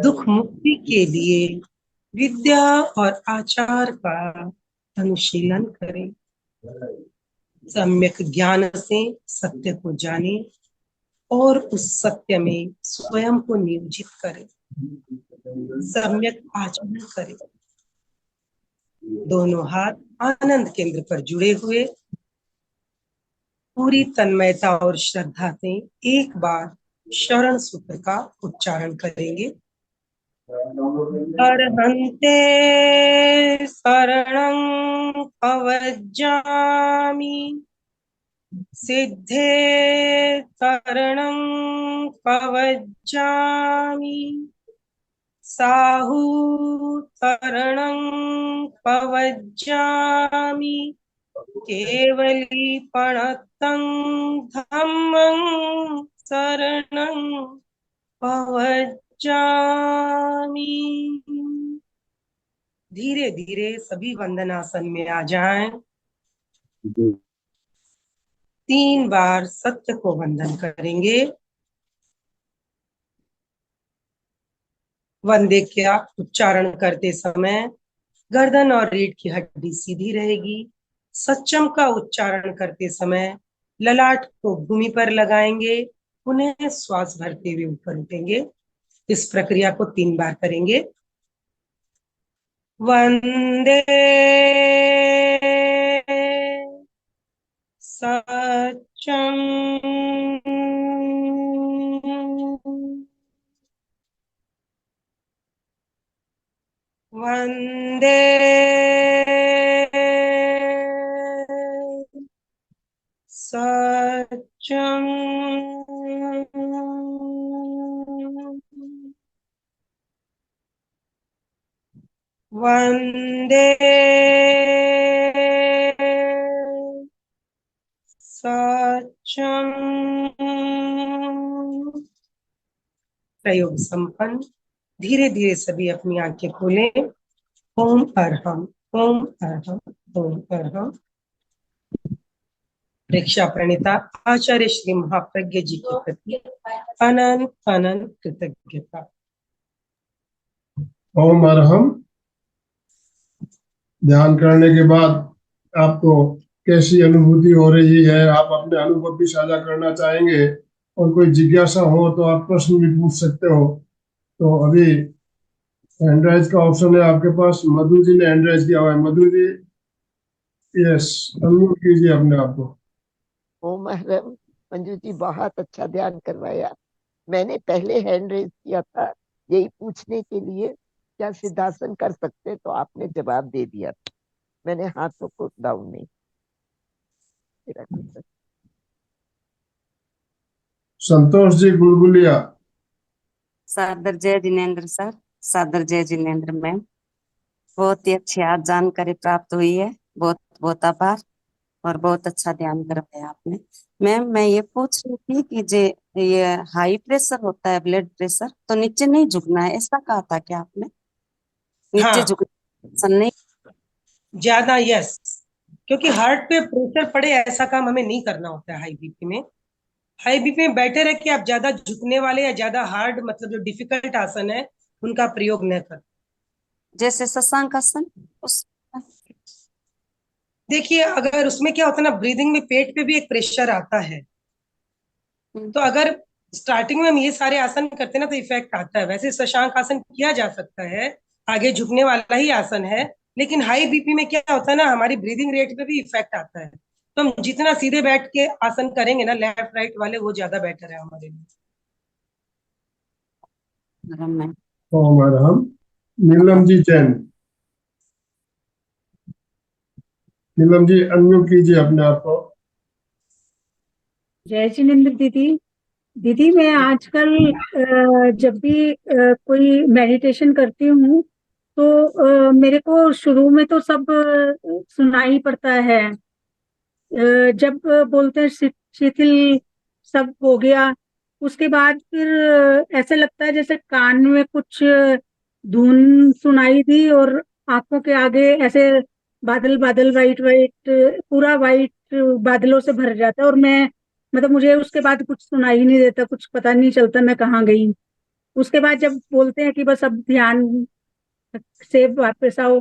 दुख मुक्ति के लिए विद्या और आचार का अनुशीलन करें। सम्यक ज्ञान से सत्य को जाने और उस सत्य में स्वयं को नियोजित करें। सम्यक आचरण करें। दोनों हाथ आनंद केंद्र पर जुड़े हुए पूरी तन्मयता और श्रद्धा से एक बार शरण सूत्र का उच्चारण करेंगे। अर्हन्ते शरणं कवज्जामि, सिद्धे शरणं कवज्जामि, साहु शरणं कवज्जामि, केवली प्रणतं धम्मं शरणं कवज्जामि। धीरे धीरे सभी वंदनासन में आ जाएं। 3 बार सत्य को वंदन करेंगे। वंदे का उच्चारण करते समय गर्दन और रीढ़ की हड्डी सीधी रहेगी। सच्चम का उच्चारण करते समय ललाट को भूमि पर लगाएंगे, उन्हें श्वास भरते हुए ऊपर उठेंगे। इस प्रक्रिया को 3 बार करेंगे। वंदे सच्चम वंदे सच्चम वंदे सच्चम। प्रयोग संपन्न। धीरे धीरे सभी अपनी आंखें खोलें। ओम अरहम, ओम अरहम, ओम अरहम। परीक्षा प्रणीता आचार्य श्री महाप्रज्ञ जी के प्रति अनंत अनंत कृतज्ञता। ओम अरहम। ध्यान करने के बाद आपको कैसी अनुभूति हो रही है, आप अपने अनुभव भी साझा करना चाहेंगे और कोई जिज्ञासा हो तो आप प्रश्न भी पूछ सकते हो। तो अभी हैंड राइज का ऑप्शन है आपके पास। मधु जी ने हैंड राइज किया हुआ है। मधु जी, यस, अनम्यूट कीजिए अपने आप को। ओ मैडम, मंजू जी बहुत अच्छा ध्यान करवाया। मैंने पहले हैंड रेज किया था यही पूछने के लिए क्या सिद्धासन कर सकते, तो आपने जवाब दे दिया। मैंने हाथों को डाउन नहीं किया। संतोष जी बुलबुलिया। सादर जय जिनेन्द्र सर, सादर जय जिनेन्द्र मैम। बहुत ही अच्छी आज जानकारी प्राप्त हुई है, बहुत बहुत आभार और बहुत अच्छा ध्यान करवाया आपने। मैम मैं ये पूछ रही थी कि जे ये हाई प्रेशर होता है, ब्लड प्रेशर, तो नीचे नहीं झुकना है, ऐसा कहा था क्या आपने? नीचे हाँ, झुकना नहीं। ज्यादा, यस, क्योंकि हार्ट पे प्रेशर पड़े ऐसा काम हमें नहीं करना होता है हाई बीपी में। हाई बीपी में बेटर है कि आप ज्यादा झुकने वाले या ज्यादा हार्ड, मतलब जो डिफिकल्ट आसन है उनका प्रयोग न करें। जैसे शशांक आसन, उस देखिए, अगर उसमें क्या होता है ना, ब्रीदिंग में पेट पे भी एक प्रेशर आता है। तो अगर स्टार्टिंग में हम ये सारे आसन करते हैं ना तो इफेक्ट आता है। वैसे शशांक आसन किया जा सकता है, आगे झुकने वाला ही आसन है, लेकिन हाई बीपी में क्या होता है ना, हमारी ब्रीदिंग रेट पे भी इफेक्ट आता है। तो हम जितना सीधे बैठ के आसन करेंगे ना, लेफ्ट राइट वाले, वो ज्यादा बेटर है हमारे लिए। मैम। ओम अरहम। नीलम जी जैन। नीलम जी अनम्यूट कीजिए अपने आप को। जय जिनेन्द्र दीदी। दीदी मैं आजकल जब भी कोई मेडिटेशन करती हूँ तो मेरे को शुरू में तो सब सुनाई पड़ता है। जब बोलते हैं शिथिल सब हो गया, उसके बाद फिर ऐसे लगता है जैसे कान में कुछ धुन सुनाई दी और आंखों के आगे ऐसे बादल बादल वाइट वाइट, पूरा वाइट बादलों से भर जाता है और मैं मतलब मुझे उसके बाद कुछ सुनाई नहीं देता, कुछ पता नहीं चलता मैं कहाँ गई। उसके बाद जब बोलते हैं कि बस अब ध्यान से वापस आओ,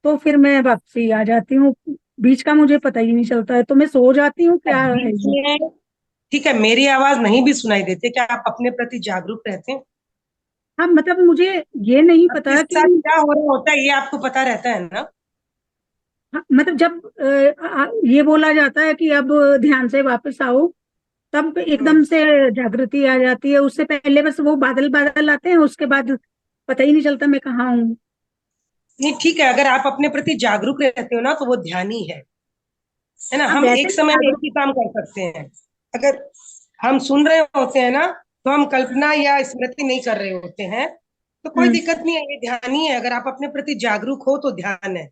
तो फिर मैं वापसी आ जाती हूँ। बीच का मुझे पता ही नहीं चलता है, तो मैं सो जाती हूँ, क्या है बीच ये? में, ठीक है, मेरी आवाज नहीं भी सुनाई देती, क्या आप अपने प्रति जागरूक रहते हैं? हाँ मतलब मुझे ये नहीं आपके पता साथ कि क्या हो रहा होता है ये आपको पता रहता है ना? हाँ, मतलब जब ये बोला जाता है कि अब ध्यान से वापस आओ, तब एकदम से जागृति आ जाती है। उससे पहले बस वो बादल बादल आते हैं, उसके बाद पता ही नहीं चलता मैं कहाँ हूँ। नहीं, ठीक है, अगर आप अपने प्रति जागरूक रहते हो ना तो वो ध्यान ही है ना। हाँ हम वैसे एक समय में एक जागरूक। ही काम कर सकते हैं। अगर हम सुन रहे होते हैं ना, तो हम कल्पना या स्मृति नहीं कर रहे होते हैं, तो कोई हम्म। दिक्कत नहीं है, ये ध्यान ही है। अगर आप अपने प्रति जागरूक हो तो ध्यान है।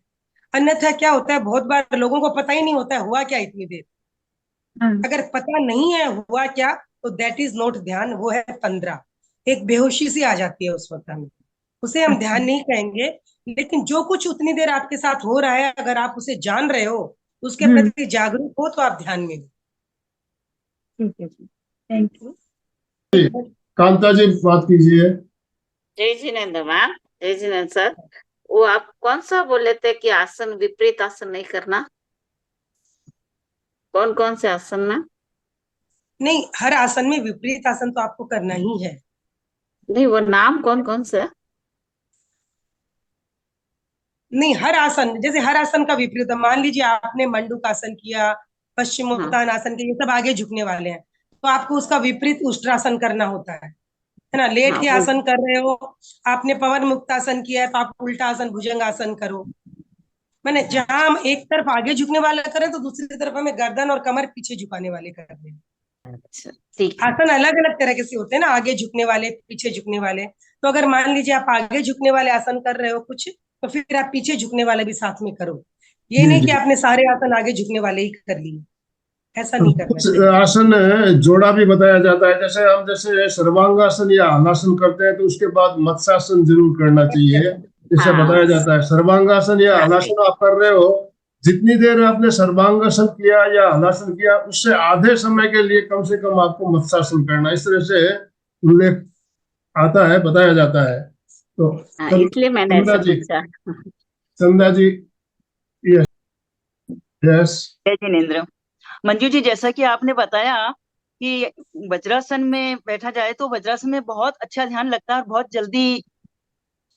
अन्यथा क्या होता है, बहुत बार लोगों को पता ही नहीं होता है हुआ क्या इतनी देर। हाँ। अगर पता नहीं है हुआ क्या, तो दैट इज नॉट ध्यान, वो है तंद्रा। एक बेहोशी सी आ जाती है उस वक्त हमें, उसे हम अच्छा। ध्यान नहीं कहेंगे। लेकिन जो कुछ उतनी देर आपके साथ हो रहा है, अगर आप उसे जान रहे हो, उसके हम्म। प्रति जागरूक हो, तो आप ध्यान में हो। ठीक है जी, थैंक यू। कांता जी बात कीजिए। जय जिनेन्द्र मैम। जय जिनेन्द्र सर, वो आप कौन सा बोले थे कि आसन, विपरीत आसन नहीं करना? कौन कौन से आसन में? नहीं, हर आसन में विपरीत आसन तो आपको करना ही है। नहीं, वो नाम कौन कौन से? नहीं, हर आसन, जैसे हर आसन का विपरीत है। मान लीजिए आपने मंडूक आसन किया, हाँ पश्चिमोत्तान आसन किया, ये सब आगे झुकने वाले हैं, तो आपको उसका विपरीत उष्ट्रासन करना होता है ना। लेट हाँ के वो। आसन कर रहे हो, आपने पवन मुक्त आसन किया है, तो आप उल्टा आसन भुजंग आसन करो। मैंने जहां अच्छा हम एक तरफ आगे झुकने वाला करें, तो दूसरी तरफ हमें गर्दन और कमर पीछे झुकाने वाले करने हैं। अच्छा, ठीक है। आसन अलग अलग तरह के से होते हैं ना, आगे झुकने वाले, पीछे झुकने वाले। तो अगर मान लीजिए आप आगे झुकने वाले आसन कर रहे हो कुछ, तो फिर आप पीछे झुकने वाले भी साथ में करो। ये जी नहीं कि जी। आपने सारे आसन आगे झुकने वाले ही कर लिए, ऐसा तो नहीं करना कुछ चाहिए। आसन जोड़ा भी बताया जाता है। जैसे हम जैसे सर्वांगासन या हलासन करते हैं तो उसके बाद मत्स्यासन जरूर करना चाहिए। जैसे बताया हाँ जाता है सर्वांगासन या हाँ ठीक। हलासन आप कर रहे हो, जितनी देर आपने सर्वांगासन किया या हलासन किया उससे आधे समय के लिए कम से कम आपको मत्स्यासन करना, इस तरह से उल्लेख आता है, बताया जाता है। तो हाँ, इसलिए मैंने चंदा ऐसा जी, पूछा। चंदा जी, यस। जय जिनेन्द्र। मंजू जी, जैसा कि आपने बताया कि वज्रासन में बैठा जाए तो वज्रासन में बहुत अच्छा ध्यान लगता है और बहुत जल्दी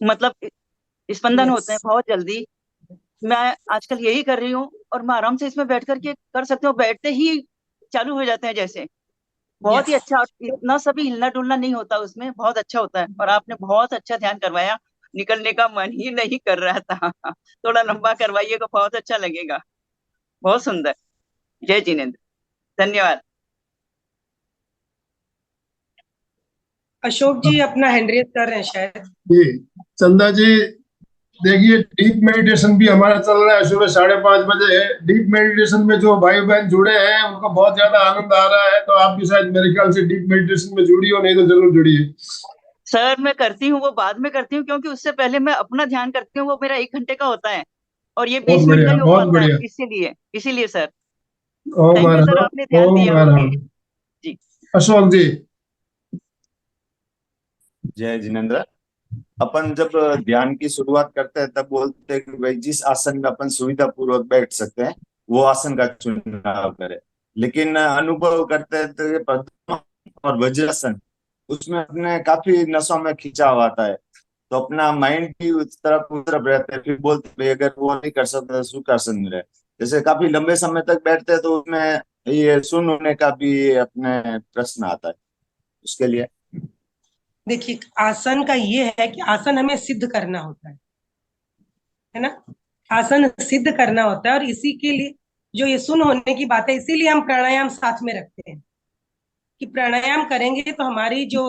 मतलब स्पंदन होते हैं Yes. बहुत जल्दी। मैं आजकल यही कर रही हूँ और मैं आराम से इसमें बैठ करके कर सकती हूँ, बैठते ही चालू हो जाते हैं जैसे। बहुत ही Yes. अच्छा, और इतना सभी हिलना डुलना नहीं होता उसमें, बहुत अच्छा होता है। और आपने बहुत अच्छा ध्यान करवाया, निकलने का मन ही नहीं कर रहा था। थोड़ा लंबा करवाइएगा, बहुत अच्छा लगेगा। बहुत सुंदर। जय जिनेन्द्र, धन्यवाद। अशोक जी अपना हैंड रेज कर रहे हैं शायद। जी चंदा जी, देखिए डीप मेडिटेशन भी हमारा चल रहा है, सुबह 5:30 बजे है। डीप मेडिटेशन में जो भाई बहन जुड़े हैं उनको बहुत ज्यादा आनंद आ रहा है, तो आप भी शायद मेरे ख्याल से डीप मेडिटेशन में जुड़ी हो, नहीं तो जरूर जुड़िए। सर मैं करती हूँ, वो बाद में करती हूँ, क्योंकि उससे पहले मैं अपना ध्यान करती हूँ, वो मेरा 1 घंटे का होता है और ये 20 मिनट का ही हो बहुत पाता है। बढ़िया। इसीलिए sir, Om thank you sir, Arham, आपने ध्यान ओम दिया अरहम। जी। अशोक जी। जय जिनेन्द्र। अपन जब ध्यान की शुरुआत करते हैं तब बोलते हैं कि भाई जिस आसन में अपन सुविधा पूर्वक बैठ सकते हैं वो आसन का चुनाव करें। लेकिन अनुभव करते हैं तो ये पद्मासन और वज्रासन, उसमें अपने काफी नसों में खिंचाव आता है, तो अपना माइंड भी उस तरफ रहता है। फिर बोलते हैं भाई अगर वो नहीं कर सकते तो सुखासन में रहे। जैसे काफी लंबे समय तक बैठते हैं तो उसमें ये सुन होने का भी अपने प्रश्न आता है, उसके लिए। देखिए आसन का ये है कि आसन हमें सिद्ध करना होता है ना। आसन सिद्ध करना होता है और इसी के लिए जो ये सुन होने की बात है, इसीलिए हम प्राणायाम साथ में रखते हैं कि प्राणायाम करेंगे तो हमारी जो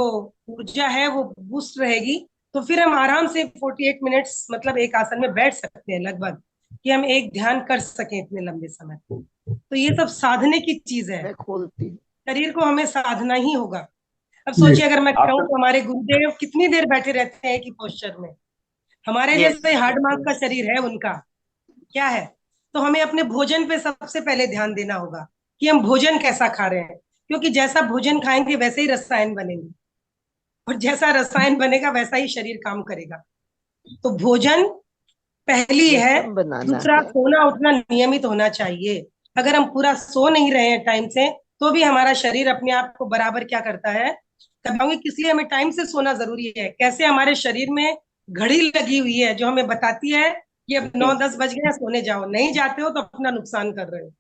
ऊर्जा है वो बूस्ट रहेगी। तो फिर हम आराम से 48 मिनट्स मतलब एक आसन में बैठ सकते हैं लगभग, कि हम एक ध्यान कर सकें इतने लंबे समय। तो ये सब साधने की चीज है, मैं खोलती हूँ। शरीर को हमें साधना ही होगा। अब सोचिए अगर मैं कहूँ आप तो हमारे गुरुदेव कितनी देर बैठे रहते हैं एक ही पोस्चर में। हमारे यस, जैसे हार्ड मांस का शरीर है उनका, क्या है। तो हमें अपने भोजन पे सबसे पहले ध्यान देना होगा कि हम भोजन कैसा खा रहे हैं, क्योंकि जैसा भोजन खाएंगे वैसे ही रसायन बनेंगे और जैसा रसायन बनेगा वैसा ही शरीर काम करेगा। तो भोजन पहली है। रसम बनाना दूसरा, है। सोना उठना नियमित होना चाहिए। अगर हम पूरा सो नहीं रहे हैं टाइम से तो भी हमारा शरीर अपने आप को बराबर क्या करता है, दबाएंगे। इसलिए हमें टाइम से सोना जरूरी है। कैसे, हमारे शरीर में घड़ी लगी हुई है जो हमें बताती है कि अब 9-10 बज गए, सोने जाओ। नहीं जाते हो तो अपना नुकसान कर रहे हो।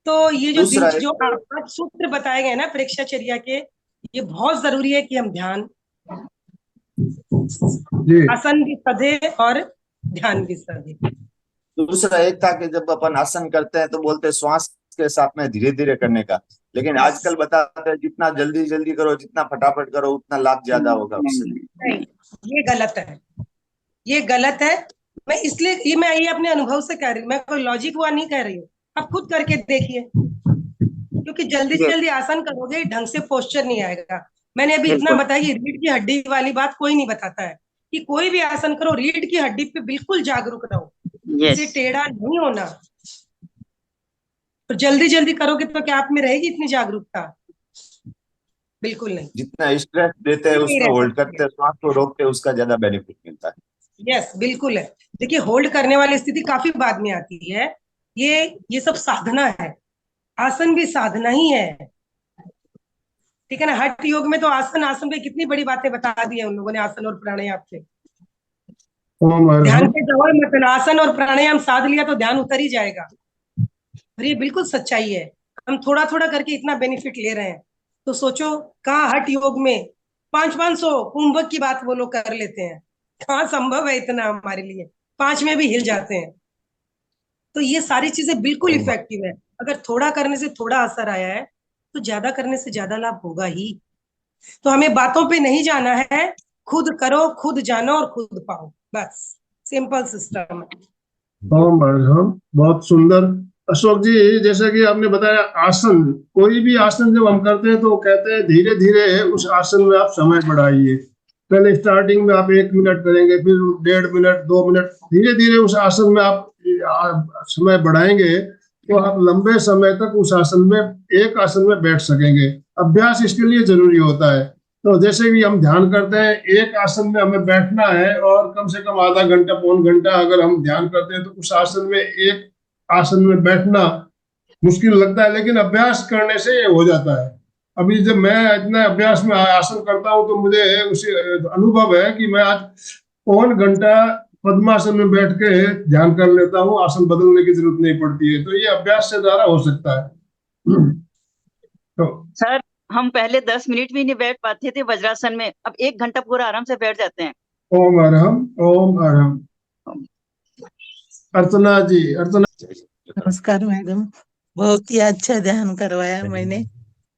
तो ये जो दिन दूसरा जो एक आप सूत्र बताए गए ना परीक्षाचर्या के, ये बहुत जरूरी है कि हम ध्यान, जी आसन भी सधे और ध्यान भी सधे। दूसरा एक था कि जब अपन आसन करते हैं तो बोलते हैं श्वास के साथ में धीरे धीरे करने का, लेकिन Yes. आजकल बताते हैं जितना जल्दी जल्दी करो, जितना फटाफट करो, उतना लाभ ज्यादा होगा उससे। नहीं, ये गलत है, ये गलत है। मैं इसलिए ये अपने अनुभव से कह रही हूँ, मैं कोई लॉजिक हुआ नहीं कह रही हूँ। आप खुद करके देखिए, क्योंकि जल्दी से यस, जल्दी आसन करोगे ढंग से पोस्चर नहीं आएगा। मैंने अभी इतना बिल्कुल। बताया कि रीढ़ की हड्डी वाली बात कोई नहीं बताता है कि कोई भी आसन करो रीढ़ की हड्डी पे बिल्कुल जागरूक रहो, इसे यस, टेढ़ा नहीं होना। तो जल्दी जल्दी करोगे तो क्या आप में रहेगी इतनी जागरूकता? बिल्कुल नहीं, जितना स्ट्रेस देते हैं नहीं उसमें रह होल्ड सकती करते है। हैं, श्वास को रोकते हैं, उसका ज्यादा बेनिफिट मिलता है। यस, बिल्कुल है। देखिए होल्ड करने वाली स्थिति काफी बाद में आती है। ये सब साधना है, आसन भी साधना ही है, ठीक है ना। हठ योग में तो आसन आसन पे कितनी बड़ी बातें बता दी है उन लोगों ने, आसन और प्राणायाम से। ओम ध्यान अरहम। पे जाओ मत, आसन और प्राणायाम साध लिया तो ध्यान उतर ही जाएगा। और ये बिल्कुल सच्चाई है। हम थोड़ा थोड़ा करके इतना बेनिफिट ले रहे हैं। तो सोचो, कहाँ हठ योग में 500-500 कुंभक की बात वो लोग कर लेते हैं, कहाँ संभव है इतना हमारे लिए। 5 में भी हिल जाते हैं। तो ये सारी चीजें बिल्कुल ओम इफेक्टिव है। अगर थोड़ा करने से थोड़ा असर आया है तो ज्यादा करने से ज्यादा लाभ होगा ही। तो हमें बातों पे नहीं जाना है, खुद करो, खुद जानो और खुद पाओ, बस सिंपल सिस्टम है। ओम अरहम, बहुत सुंदर। अशोक जी, जैसा कि आपने बताया आसन, कोई भी आसन जब हम करते हैं तो कहते हैं धीरे धीरे उस आसन में आप समय बढ़ाइए। पहले स्टार्टिंग में आप 1 मिनट करेंगे, फिर 1.5 मिनट, 2 मिनट, धीरे धीरे उस आसन में आप समय बढ़ाएंगे तो आप लंबे समय तक उस आसन में, एक आसन में बैठ सकेंगे। अभ्यास इसके लिए जरूरी होता है। तो जैसे कि हम ध्यान करते हैं, एक आसन में हमें बैठना है और कम से कम आधा घंटा, पौन घंटा अगर हम ध्यान करते हैं तो उस आसन में, एक आसन में बैठना मुश्किल लगता है, लेकिन अभ्यास करने से ये हो जाता है। अभी जब मैं इतना अभ्यास में आसन करता हूँ तो मुझे उसी अनुभव है कि मैं आज पौन घंटा पद्मासन में बैठ के ध्यान कर लेता हूँ, आसन बदलने की जरूरत नहीं पड़ती है। तो ये अभ्यास से द्वारा हो सकता है। तो सर हम पहले 10 मिनट भी नहीं बैठ पाते थे वज्रासन में, अब 1 घंटा पूरा आराम से बैठ जाते हैं। ओम अरहम, ओम अरहम। अर्चना जी, अर्चना। नमस्कार मैडम, बहुत ही अच्छा ध्यान करवाया मैंने,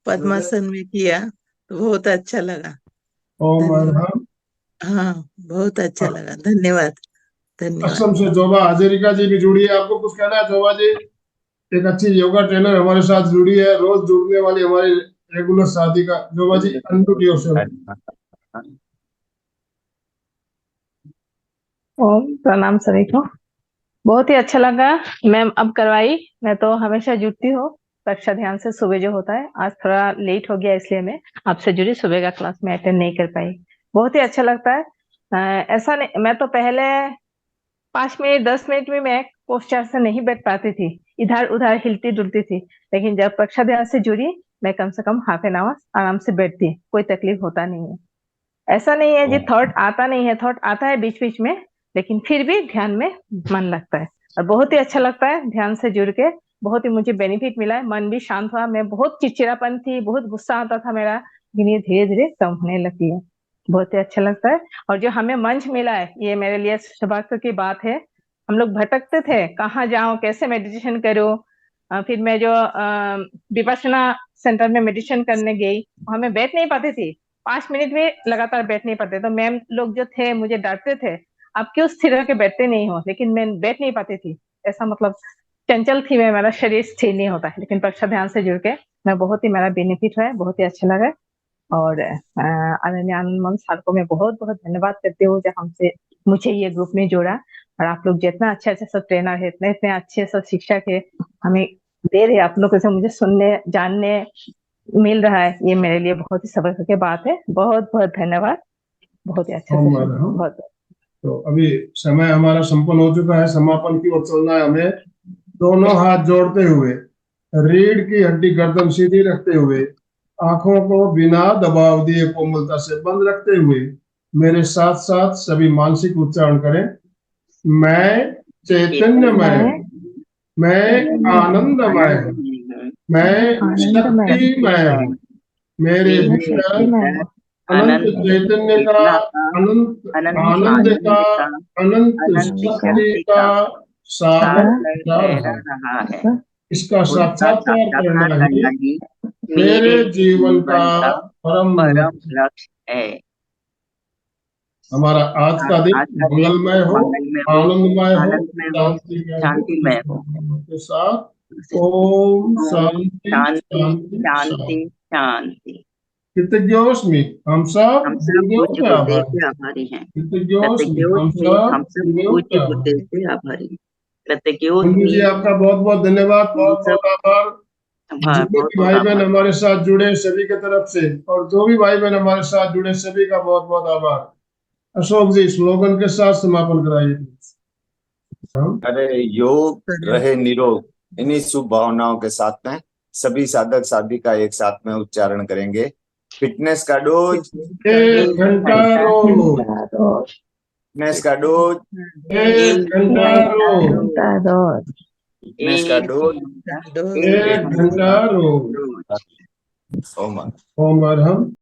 पद्मासन में किया तो बहुत अच्छा लगा। ओम धन्यवाद। अरहम। हाँ, बहुत अच्छा लगा, धन्यवाद धन्यवाद। असम से जोबा हजारिका जी भी जुड़ी है। आपको कुछ कहना है जोबा जी? एक अच्छी योगा ट्रेनर हमारे साथ जुड़ी है, रोज जुड़ने वाली हमारी रेगुलर साथी का। जोबा जी, अनम्यूट योरसेल्फ। ओम प्रणाम सभी को, बहुत ही अच्छा लगा मैम अब करवाई। मैं तो हमेशा जुड़ती हूँ कक्षा ध्यान से सुबह जो होता है, आज थोड़ा लेट हो गया इसलिए मैं आपसे जुड़ी, सुबह का क्लास में अटेंड नहीं कर पाई। बहुत ही अच्छा लगता है। ऐसा नहीं, मैं तो पहले 5 मिनट 10 मिनट में मैं पोस्चर से नहीं बैठ पाती थी, इधर उधर हिलती डुलती थी, लेकिन जब कक्षा ध्यान से जुड़ी मैं कम से कम हाफ एन आवर आराम से बैठती, कोई तकलीफ होता नहीं है। ऐसा नहीं है जी थॉट आता नहीं है, थॉट आता है बीच बीच में, लेकिन फिर भी ध्यान में मन लगता है और बहुत ही अच्छा लगता है ध्यान से जुड़ के। बहुत ही मुझे बेनिफिट मिला है, मन भी शांत हुआ। मैं बहुत चिड़चिड़ापन थी, बहुत गुस्सा आता था मेरा, लेकिन ये धीरे धीरे कम होने लगी है। बहुत ही अच्छा लगता है। और जो हमें मंच मिला है ये मेरे लिए सौभाग्य की बात है। हम लोग भटकते थे, कहाँ जाऊं, कैसे मेडिटेशन करूं। फिर मैं जो विपश्यना सेंटर में मेडिटेशन करने गई, हमें बैठ नहीं पाती थी, 5 मिनट भी लगातार बैठ नहीं पाते, तो मैम लोग जो थे मुझे डांटते थे, आप क्यों स्थिर होकर बैठते नहीं हो, लेकिन मैं बैठ नहीं पाती थी। ऐसा मतलब चंचल थी मैं, मेरा शरीर स्थिर नहीं होता है, लेकिन कक्षा ध्यान से जुड़ के मैं बहुत ही मेरा बेनिफिट हुआ है, बहुत ही अच्छा लगा। और आदरणीय आनंद मोहन सर को मैं बहुत बहुत धन्यवाद करती हूँ जो हमसे मुझे ये ग्रुप में जोड़ा। और आप लोग जितना अच्छे अच्छे सब ट्रेनर है, इतने इतने अच्छे सब शिक्षक है हमें दे रहे, आप लोग से मुझे सुनने जानने मिल रहा है, ये मेरे लिए बहुत ही सौभाग्य की बात है। बहुत बहुत धन्यवाद, बहुत ही अच्छा ओम सेशन, अरहम। बहुत। तो अभी समय हमारा संपन्न हो चुका है, समापन की ओर चलना है हमें। दोनों हाथ जोड़ते हुए, रीढ़ की हड्डी गर्दन सीधी रखते हुए, आंखों को बिना दबाव दिए कोमलता से बंद रखते हुए मेरे साथ साथ सभी मानसिक उच्चारण करें। मैं चैतन्यमय हूँ, मैं आनंदमय हूँ, मैं शक्तिमय हूँ, मेरे भीतर अनंत चैतन्य का, अनंत आनंद का, अनंत शक्ति का साक्षात्कार है। इसका साक्षात्कार करना ही मेरे जीवन का परम लक्ष्य है। हमारा आज का दिन मंगलमय हो, आनंदमय हो, शांतिमय हो के साथ। ओम शांति शांति शांति शांति शांति। कृतज्ञोस्मि, हम सब हम सब गुरुदेव पूज्य के गुरुदेव आभारी। के आभारी हैं। कृतज्ञोस्मि, हम हम सब सब गुरुदेव पूज्य के गुरुदेव आभारी। के आभारी हैं। मंजू कृतज्ञोस्मि। जी, आपका बहुत बहुत धन्यवाद, बहुत बहुत आभार। जितने भी भाई बहन हमारे साथ जुड़े सभी की तरफ से, और जो भी भाई बहन हमारे साथ जुड़े सभी का बहुत बहुत आभार। अशोक जी, स्लोगन के साथ समापन कराइए। अरे योग रहे निरोग, इन्हीं शुभ भावनाओं के साथ में सभी साधक साधिका एक साथ में उच्चारण करेंगे। फिटनेस का डोज 1 घंटा रोज, फिटनेस का डोज 1 घंटा रोज, फिटनेस का डोज 1 घंटा रोज। ओम ओम अरहम।